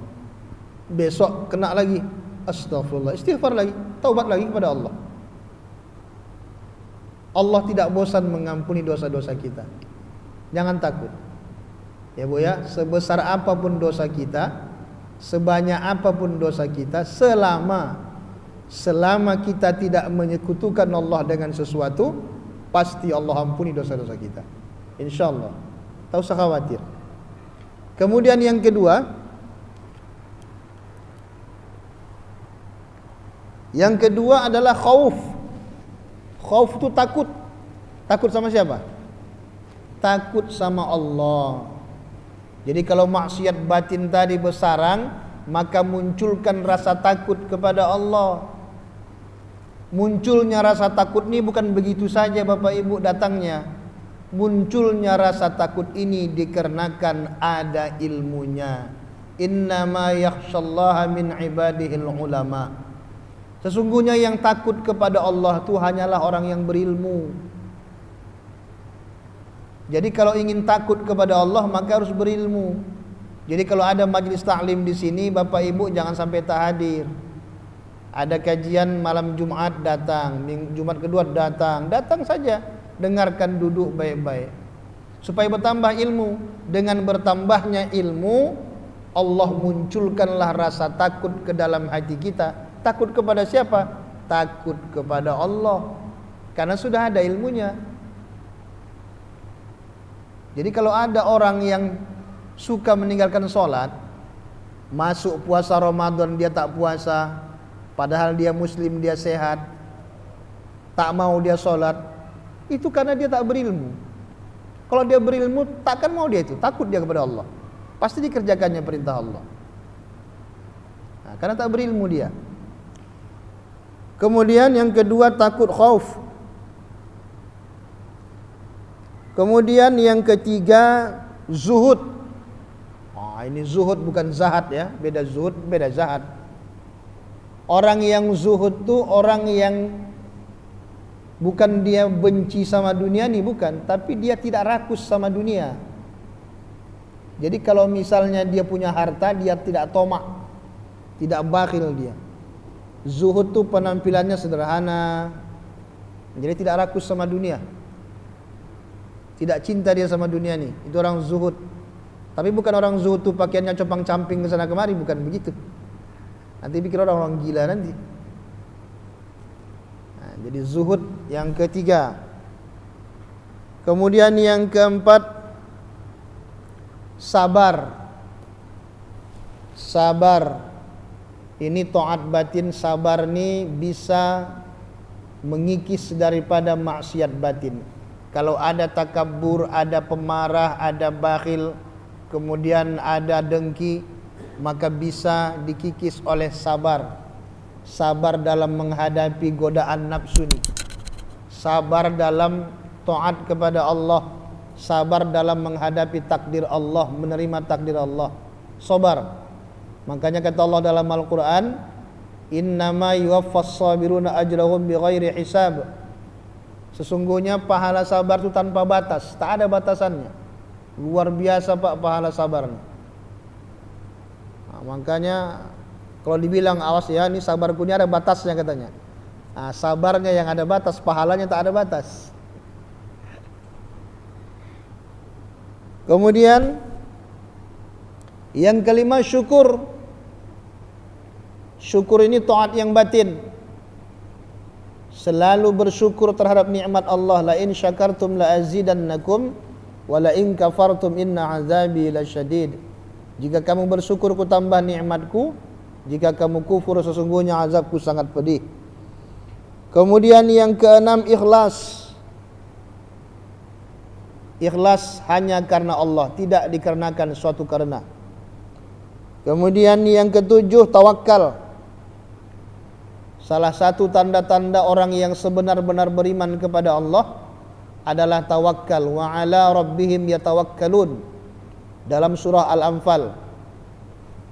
Besok kena lagi, astagfirullah. Istighfar lagi, taubat lagi kepada Allah. Allah tidak bosan mengampuni dosa-dosa kita. Jangan takut. Ya Bu ya, sebesar apapun dosa kita, sebanyak apapun dosa kita, selama kita tidak menyekutukan Allah dengan sesuatu, pasti Allah ampuni dosa-dosa kita. Insyaallah. Tak usah khawatir. Kemudian yang kedua, adalah khauf. Khauf itu takut. Takut sama siapa? Takut sama Allah. Jadi kalau maksiat batin tadi bersarang, maka munculkan rasa takut kepada Allah. Munculnya rasa takut ini bukan begitu saja Bapak Ibu datangnya. Munculnya rasa takut ini dikarenakan ada ilmunya. Innama yakhshallaha min ibadihil ulama. Sesungguhnya yang takut kepada Allah itu hanyalah orang yang berilmu. Jadi kalau ingin takut kepada Allah maka harus berilmu. Jadi kalau ada majlis taklim di sini, Bapak Ibu jangan sampai tak hadir. Ada kajian malam Jumat datang, Jumat kedua datang saja. Dengarkan, duduk baik-baik supaya bertambah ilmu. Dengan bertambahnya ilmu, Allah munculkanlah rasa takut ke dalam hati kita. Takut kepada siapa? Takut kepada Allah, karena sudah ada ilmunya. Jadi kalau ada orang yang suka meninggalkan sholat, masuk puasa Ramadan dia tak puasa, padahal dia muslim, dia sehat, tak mau dia sholat, itu karena dia tak berilmu. Kalau dia berilmu, takkan mau dia itu, takut dia kepada Allah, pasti dikerjakannya perintah Allah. Nah, karena tak berilmu dia. Kemudian yang kedua takut khauf. Kemudian yang ketiga zuhud. Ini zuhud bukan zahad ya, beda zuhud, beda zahad. Orang yang zuhud tuh orang yang bukan dia benci sama dunia nih, bukan, tapi dia tidak rakus sama dunia. Jadi kalau misalnya dia punya harta, dia tidak tomak, tidak bakhil dia. Zuhud tuh penampilannya sederhana, jadi tidak rakus sama dunia, tidak cinta dia sama dunia nih, itu orang zuhud. Tapi bukan orang zuhud tuh pakaiannya compang-camping ke sana kemari, bukan begitu. Nanti pikir orang gila nanti. Nah, jadi zuhud yang ketiga. Kemudian yang keempat sabar. Sabar. Ini taat batin, sabar ini bisa mengikis daripada maksiat batin. Kalau ada takabur, ada pemarah, ada bakhil, kemudian ada dengki, maka bisa dikikis oleh sabar. Sabar dalam menghadapi godaan nafsu ini, sabar dalam taat kepada Allah, sabar dalam menghadapi takdir Allah, menerima takdir Allah. Sabar. Makanya kata Allah dalam Al-Quran, innama yuwaffas sabiruna ajrahum bighairi hisab. Sesungguhnya pahala sabar itu tanpa batas, tak ada batasannya. Luar biasa Pak pahala sabarnya. Nah, makanya kalau dibilang awas ya, ini sabarku ini ada batasnya katanya. Nah, sabarnya yang ada batas, pahalanya tak ada batas. Kemudian yang kelima syukur. Syukur ini taat yang batin. Selalu bersyukur terhadap nikmat Allah. La in syakartum la azidannakum wa la in kafartum inna azabi lasyadid. Jika kamu bersyukur ku tambah nikmatku, jika kamu kufur sesungguhnya azabku sangat pedih. Kemudian yang keenam ikhlas. Ikhlas hanya karena Allah, tidak dikarenakan suatu karena. Kemudian yang ketujuh tawakal. Salah satu tanda-tanda orang yang sebenar-benar beriman kepada Allah adalah tawakal. Wa ala rabbihim yatawakkalun. Dalam surah Al-Anfal,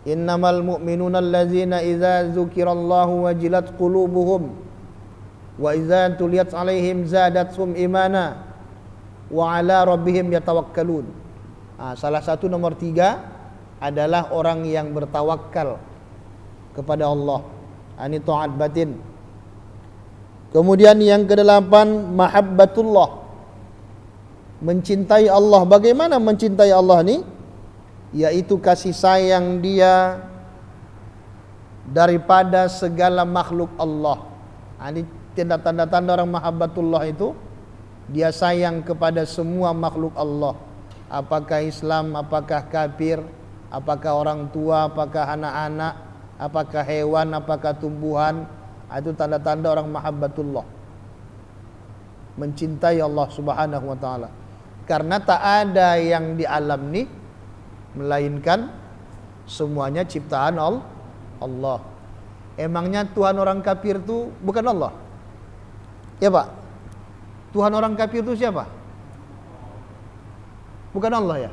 innamal mu'minuna allazina idza dzukirallahu wajilat qulubuhum wa idza tuliyat alaihim zadatuhum imana wa ala rabbihim yatawakkalun. Salah satu nomor 3 adalah orang yang bertawakal kepada Allah. Ini taat batin. Kemudian yang ke-8 mahabbatullah. Mencintai Allah. Bagaimana mencintai Allah ni? Yaitu kasih sayang dia daripada segala makhluk Allah. Ini tanda-tanda orang mahabbatullah itu, dia sayang kepada semua makhluk Allah. Apakah Islam, apakah kafir, apakah orang tua, apakah anak-anak, apakah hewan, apakah tumbuhan. Itu tanda-tanda orang mahabbatullah, mencintai Allah subhanahu wa ta'ala. Karena tak ada yang di alam ni melainkan semuanya ciptaan Allah. Emangnya Tuhan orang kafir tu bukan Allah? Ya Pak? Tuhan orang kafir tu siapa? Bukan Allah ya?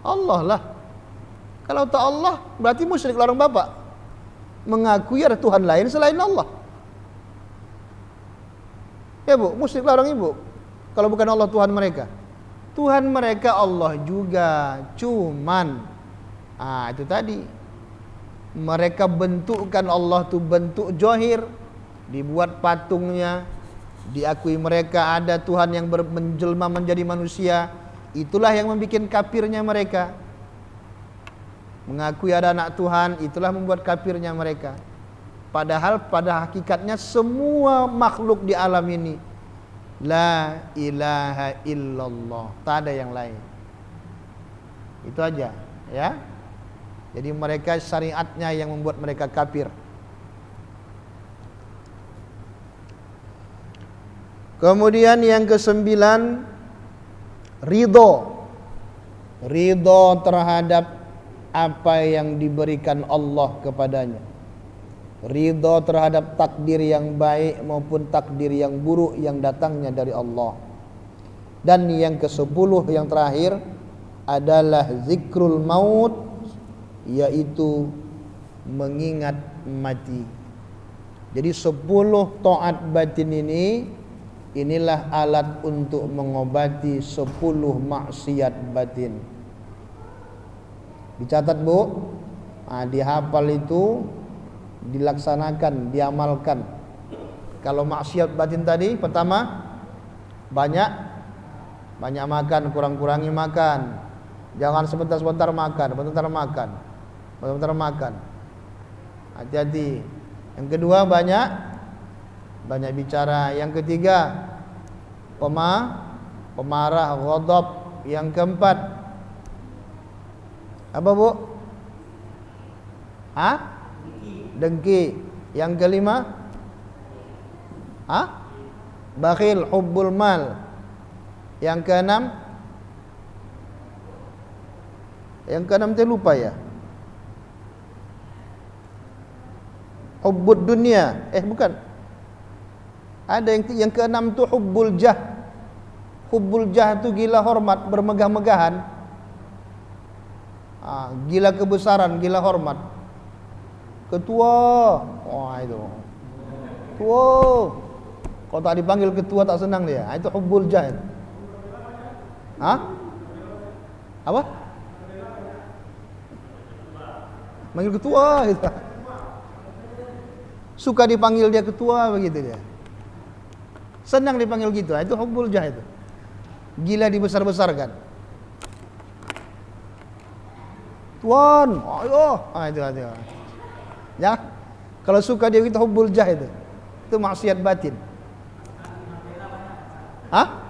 Allah lah. Kalau tak Allah berarti musyrik orang bapak, mengakui ada Tuhan lain selain Allah. Ya Bu, musyrik orang ibu kalau bukan Allah Tuhan mereka. Tuhan mereka Allah juga, cuman itu tadi, mereka bentukkan Allah tu bentuk johir, dibuat patungnya, diakui mereka ada Tuhan yang menjelma menjadi manusia. Itulah yang membuat kafirnya mereka. Mengakui ada anak Tuhan, itulah membuat kafirnya mereka. Padahal pada hakikatnya semua makhluk di alam ini la ilaha illallah, tak ada yang lain. Itu aja ya. Jadi mereka syariatnya yang membuat mereka kafir. Kemudian yang ke-9 ridho. Ridho terhadap apa yang diberikan Allah kepadanya. Ridho terhadap takdir yang baik maupun takdir yang buruk yang datangnya dari Allah. Dan yang ke-10 yang terakhir adalah zikrul maut, yaitu mengingat mati. Jadi 10 taat batin ini, inilah alat untuk mengobati 10 maksiat batin. Dicatat Bu, dihafal itu, dilaksanakan, diamalkan. Kalau maksiat batin tadi, pertama banyak makan, kurang-kurangi makan. Jangan sebentar-sebentar makan, sebentar makan. Hati-hati. Yang kedua banyak bicara. Yang ketiga pemarah, ghadab. Yang keempat apa Bu? Dengki. Yang kelima bakhil, hubbul mal. Yang keenam saya lupa ya. Hubbud dunia. Bukan. Ada yang keenam tu hubbul jah. Hubbul jah tu gila hormat, bermegah-megahan. Gila kebesaran, gila hormat. Ketua, itu tua. Kalau tak dipanggil ketua tak senang dia. Itu hubbul jah. Apa? Manggil ketua gitu. Suka dipanggil dia ketua begitu dia. Senang dipanggil gitu. Itu hubbul jah itu. Gila dibesar-besarkan. Tuan, ayo. Itu. Ya. Kalau suka dia gitu hubbul jah itu. Itu maksiat batin. Hah?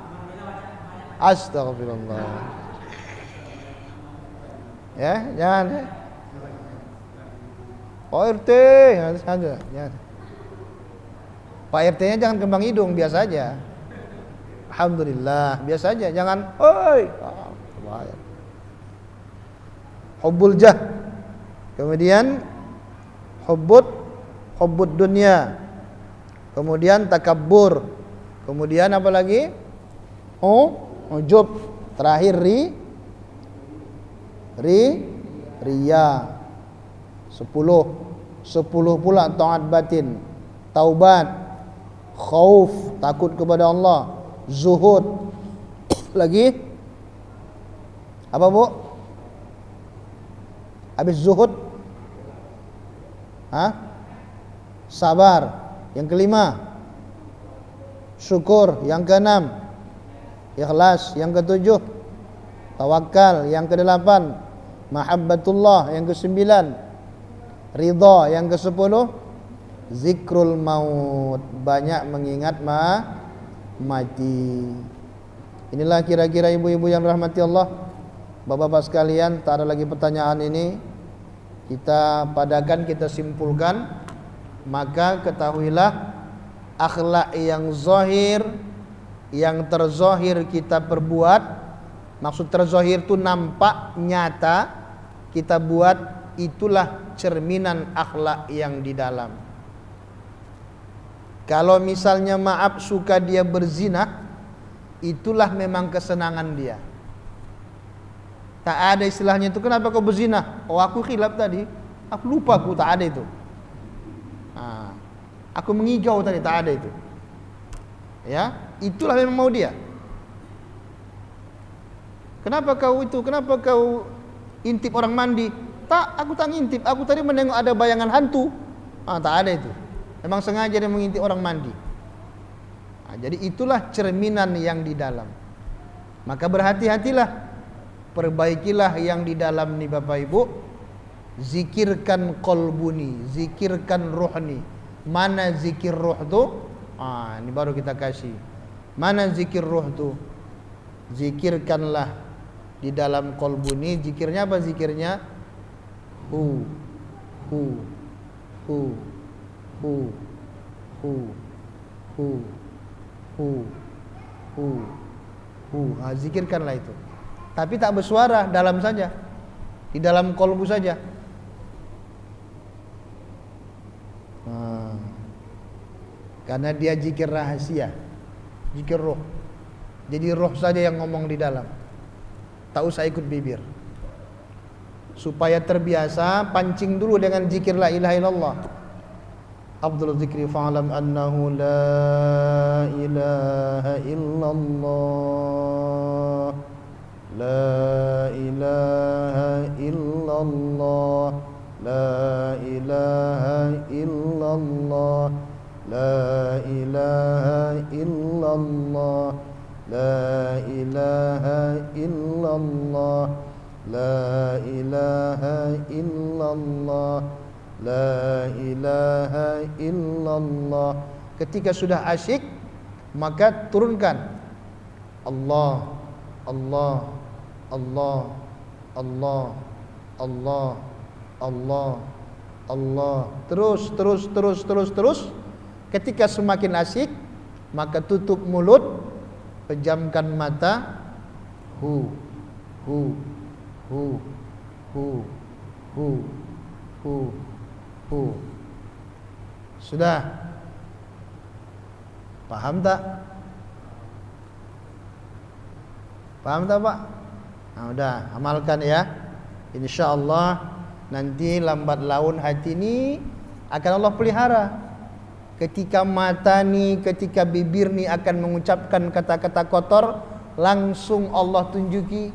Astagfirullah. Ya, jangan. Pak RT, jangan. Pak RT-nya jangan kembang hidung, biasa aja. Alhamdulillah, biasa aja, jangan oi. Bahaya. Hubbul jah. Kemudian hubbud dunia. Kemudian takabbur. Kemudian apa lagi? Ujub. Terakhir riya. 10 pula taat batin, taubat, khauf, takut kepada Allah, zuhud. Lagi apa Bu? Habis zuhud, sabar. Yang kelima, syukur. Yang keenam, ikhlas. Yang ketujuh, tawakal. Yang kedelapan, mahabbatullah. Yang kesembilan, ridha. Yang ke-10, zikrul maut, banyak mengingat mati. Inilah kira-kira ibu-ibu yang rahmati Allah, bapak-bapak sekalian. Tak ada lagi pertanyaan ini, kita padakan, kita simpulkan. Maka ketahuilah, akhlak yang zahir, yang terzahir kita perbuat. Maksud terzahir itu nampak, nyata kita buat, itulah cerminan akhlak yang di dalam. Kalau misalnya maaf suka dia berzina, itulah memang kesenangan dia. Tak ada istilahnya itu, kenapa kau berzina? Oh aku khilaf tadi, aku lupa, aku tak ada itu. Aku mengigau tadi, tak ada itu. Ya, itulah memang mau dia. Kenapa kau itu? Kenapa kau intip orang mandi? Tak, aku tak ngintip. Aku tadi menengok ada bayangan hantu. Tak ada itu. Memang sengaja dia mengintip orang mandi. Jadi itulah cerminan yang di dalam. Maka berhati-hatilah, perbaikilah yang di dalam nih Bapak Ibu. Zikirkan qalbuni, zikirkan ruhni. Mana zikir ruh tu? Ini baru kita kasih. Mana zikir ruh tu? Zikirkanlah di dalam qalbuni. Zikirnya apa zikirnya? Hu. Zikirkanlah itu. Tapi tak bersuara, dalam saja. Di dalam qalbu saja. Karena dia zikir rahasia, zikir roh. Jadi roh saja yang ngomong di dalam, tak usah ikut bibir. Supaya terbiasa, pancing dulu dengan zikir la ilaha illallah. Afdhalul zikri fa'lam annahu la ilaha illallah. La ilaha illallah. La ilaha illallah. La ilaha illallah. La ilaha illallah. La ilaha illallah. La ilaha illallah. Ketika sudah asyik, maka turunkan Allah, Allah, Allah, Allah, Allah, Allah, Allah. Terus. Ketika semakin asyik, maka tutup mulut, pejamkan mata. Hu. Sudah. Paham tak? Paham tak Pak? Udah, amalkan ya. InsyaAllah nanti lambat laun hati ini akan Allah pelihara. Ketika mata ni, ketika bibir ni akan mengucapkan kata-kata kotor, langsung Allah tunjuki,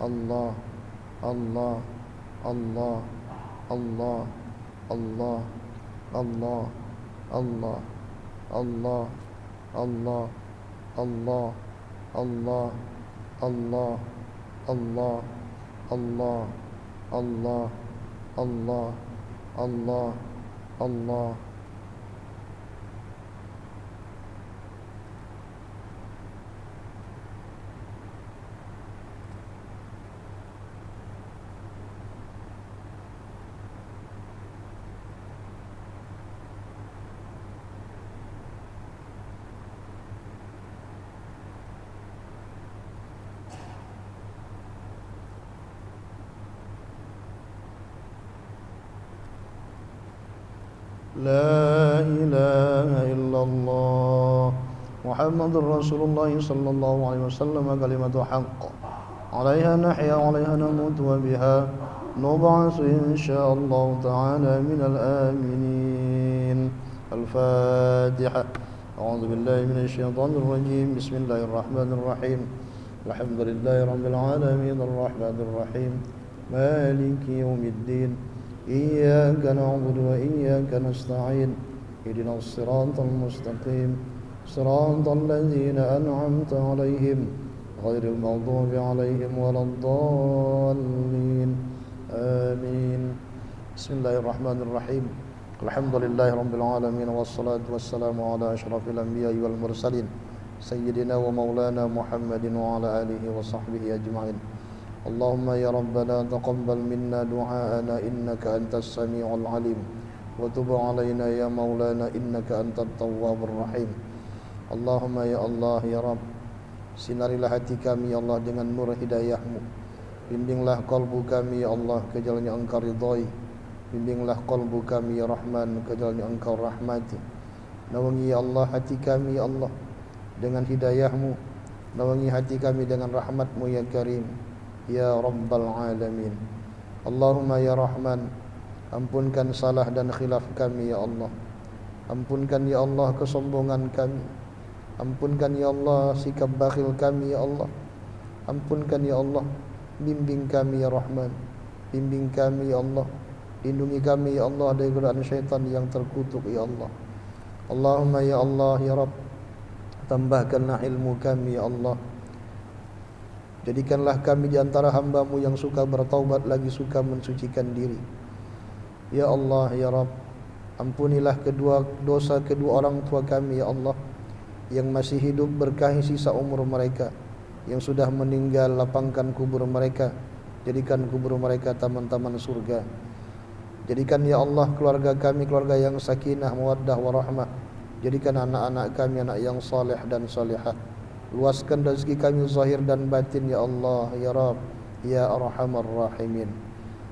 Allah, Allah, Allah, Allah, Allah, Allah, Allah, Allah, Allah, Allah, Allah, Allah, Allah, Allah, Allah, Allah, Allah, Allah. لا إله إلا الله محمد رسول الله صلى الله عليه وسلم كلمة حق عليها نحيا وعليها نموت وبها نبعث إن شاء الله تعالى من الآمنين. الفاتحة. أعوذ بالله من الشيطان الرجيم. بسم الله الرحمن الرحيم. الحمد لله رب العالمين الرحمن الرحيم مالك يوم الدين إياك نعبد وإياك نستعين اهدنا الصراط المستقيم صراط الذين أنعمت عليهم غير المغضوب عليهم ولا الضالين آمين. بسم الله الرحمن الرحيم. الحمد لله رب العالمين والصلاة والسلام على أشرف الأنبياء والمرسلين سيدنا ومولانا محمد وعلى آله وصحبه أجمعين. اللهم يا ربنا تقبل منا دعاءنا إنك أنت السميع العليم وتب علينا يا مولانا إنك أنت التواب الرحيم. اللهم ya Allah ya Rabb, sinarilah hati kami ya Allah dengan nur hidayahmu. Bimbinglah kalbu kami ya Allah ke jalan yang engkau ridhai. Bimbinglah kalbu kami ya Rahman ke jalan yang engkau rahmati. Nawangi ya Allah hati kami ya Allah dengan hidayahmu. Nawangi hati kami dengan rahmatmu ya Karim ya Rabbal Alamin. Allahumma ya Rahman, ampunkan salah dan khilaf kami ya Allah. Ampunkan ya Allah kesombongan kami. Ampunkan ya Allah sikap bakhil kami ya Allah. Ampunkan ya Allah, bimbing kami ya Rahman. Bimbing kami ya Allah. Lindungi kami ya Allah dari godaan syaitan yang terkutuk ya Allah. Allahumma ya Allah ya Rabb, tambahkanlah ilmu kami ya Allah. Jadikanlah kami di antara hamba-Mu yang suka bertaubat lagi suka mensucikan diri. Ya Allah ya Rabb, ampunilah dosa kedua orang tua kami ya Allah, yang masih hidup berkahi sisa umur mereka, yang sudah meninggal lapangkan kubur mereka, jadikan kubur mereka taman-taman surga. Jadikan ya Allah keluarga kami keluarga yang sakinah, mawaddah, warahmah. Jadikan anak-anak kami anak yang saleh dan salihah. Luaskan rezeki kami zahir dan batin ya Allah ya Rabb ya Arhamar Rahimin.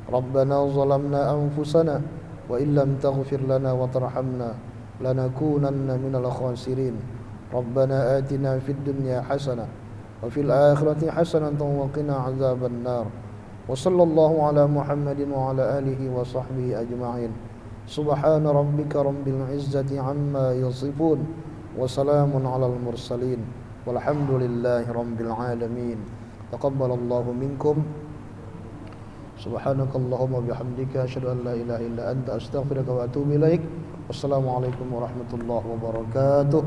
Rabbana zalamna anfusana wa illam taghfir lana wa tarhamna lanakunanna minal khasirin. Rabbana atina fid dunya hasanah wa fil akhirati hasanatan wa qina azaban nar. Wa sallallahu ala Muhammadin wa ala alihi wa sahbihi ajma'in. Subhana rabbika rabbil izzati amma yasifun wa salamun alal mursalin walhamdulillahi rabbil alamin. Taqabbalallahu minkum. Subhanakallahumma bihamdika asyhadu an la ilaha illa anta astaghfiruka wa atubu ilaik. Wassalamualaikum warahmatullahi wabarakatuh.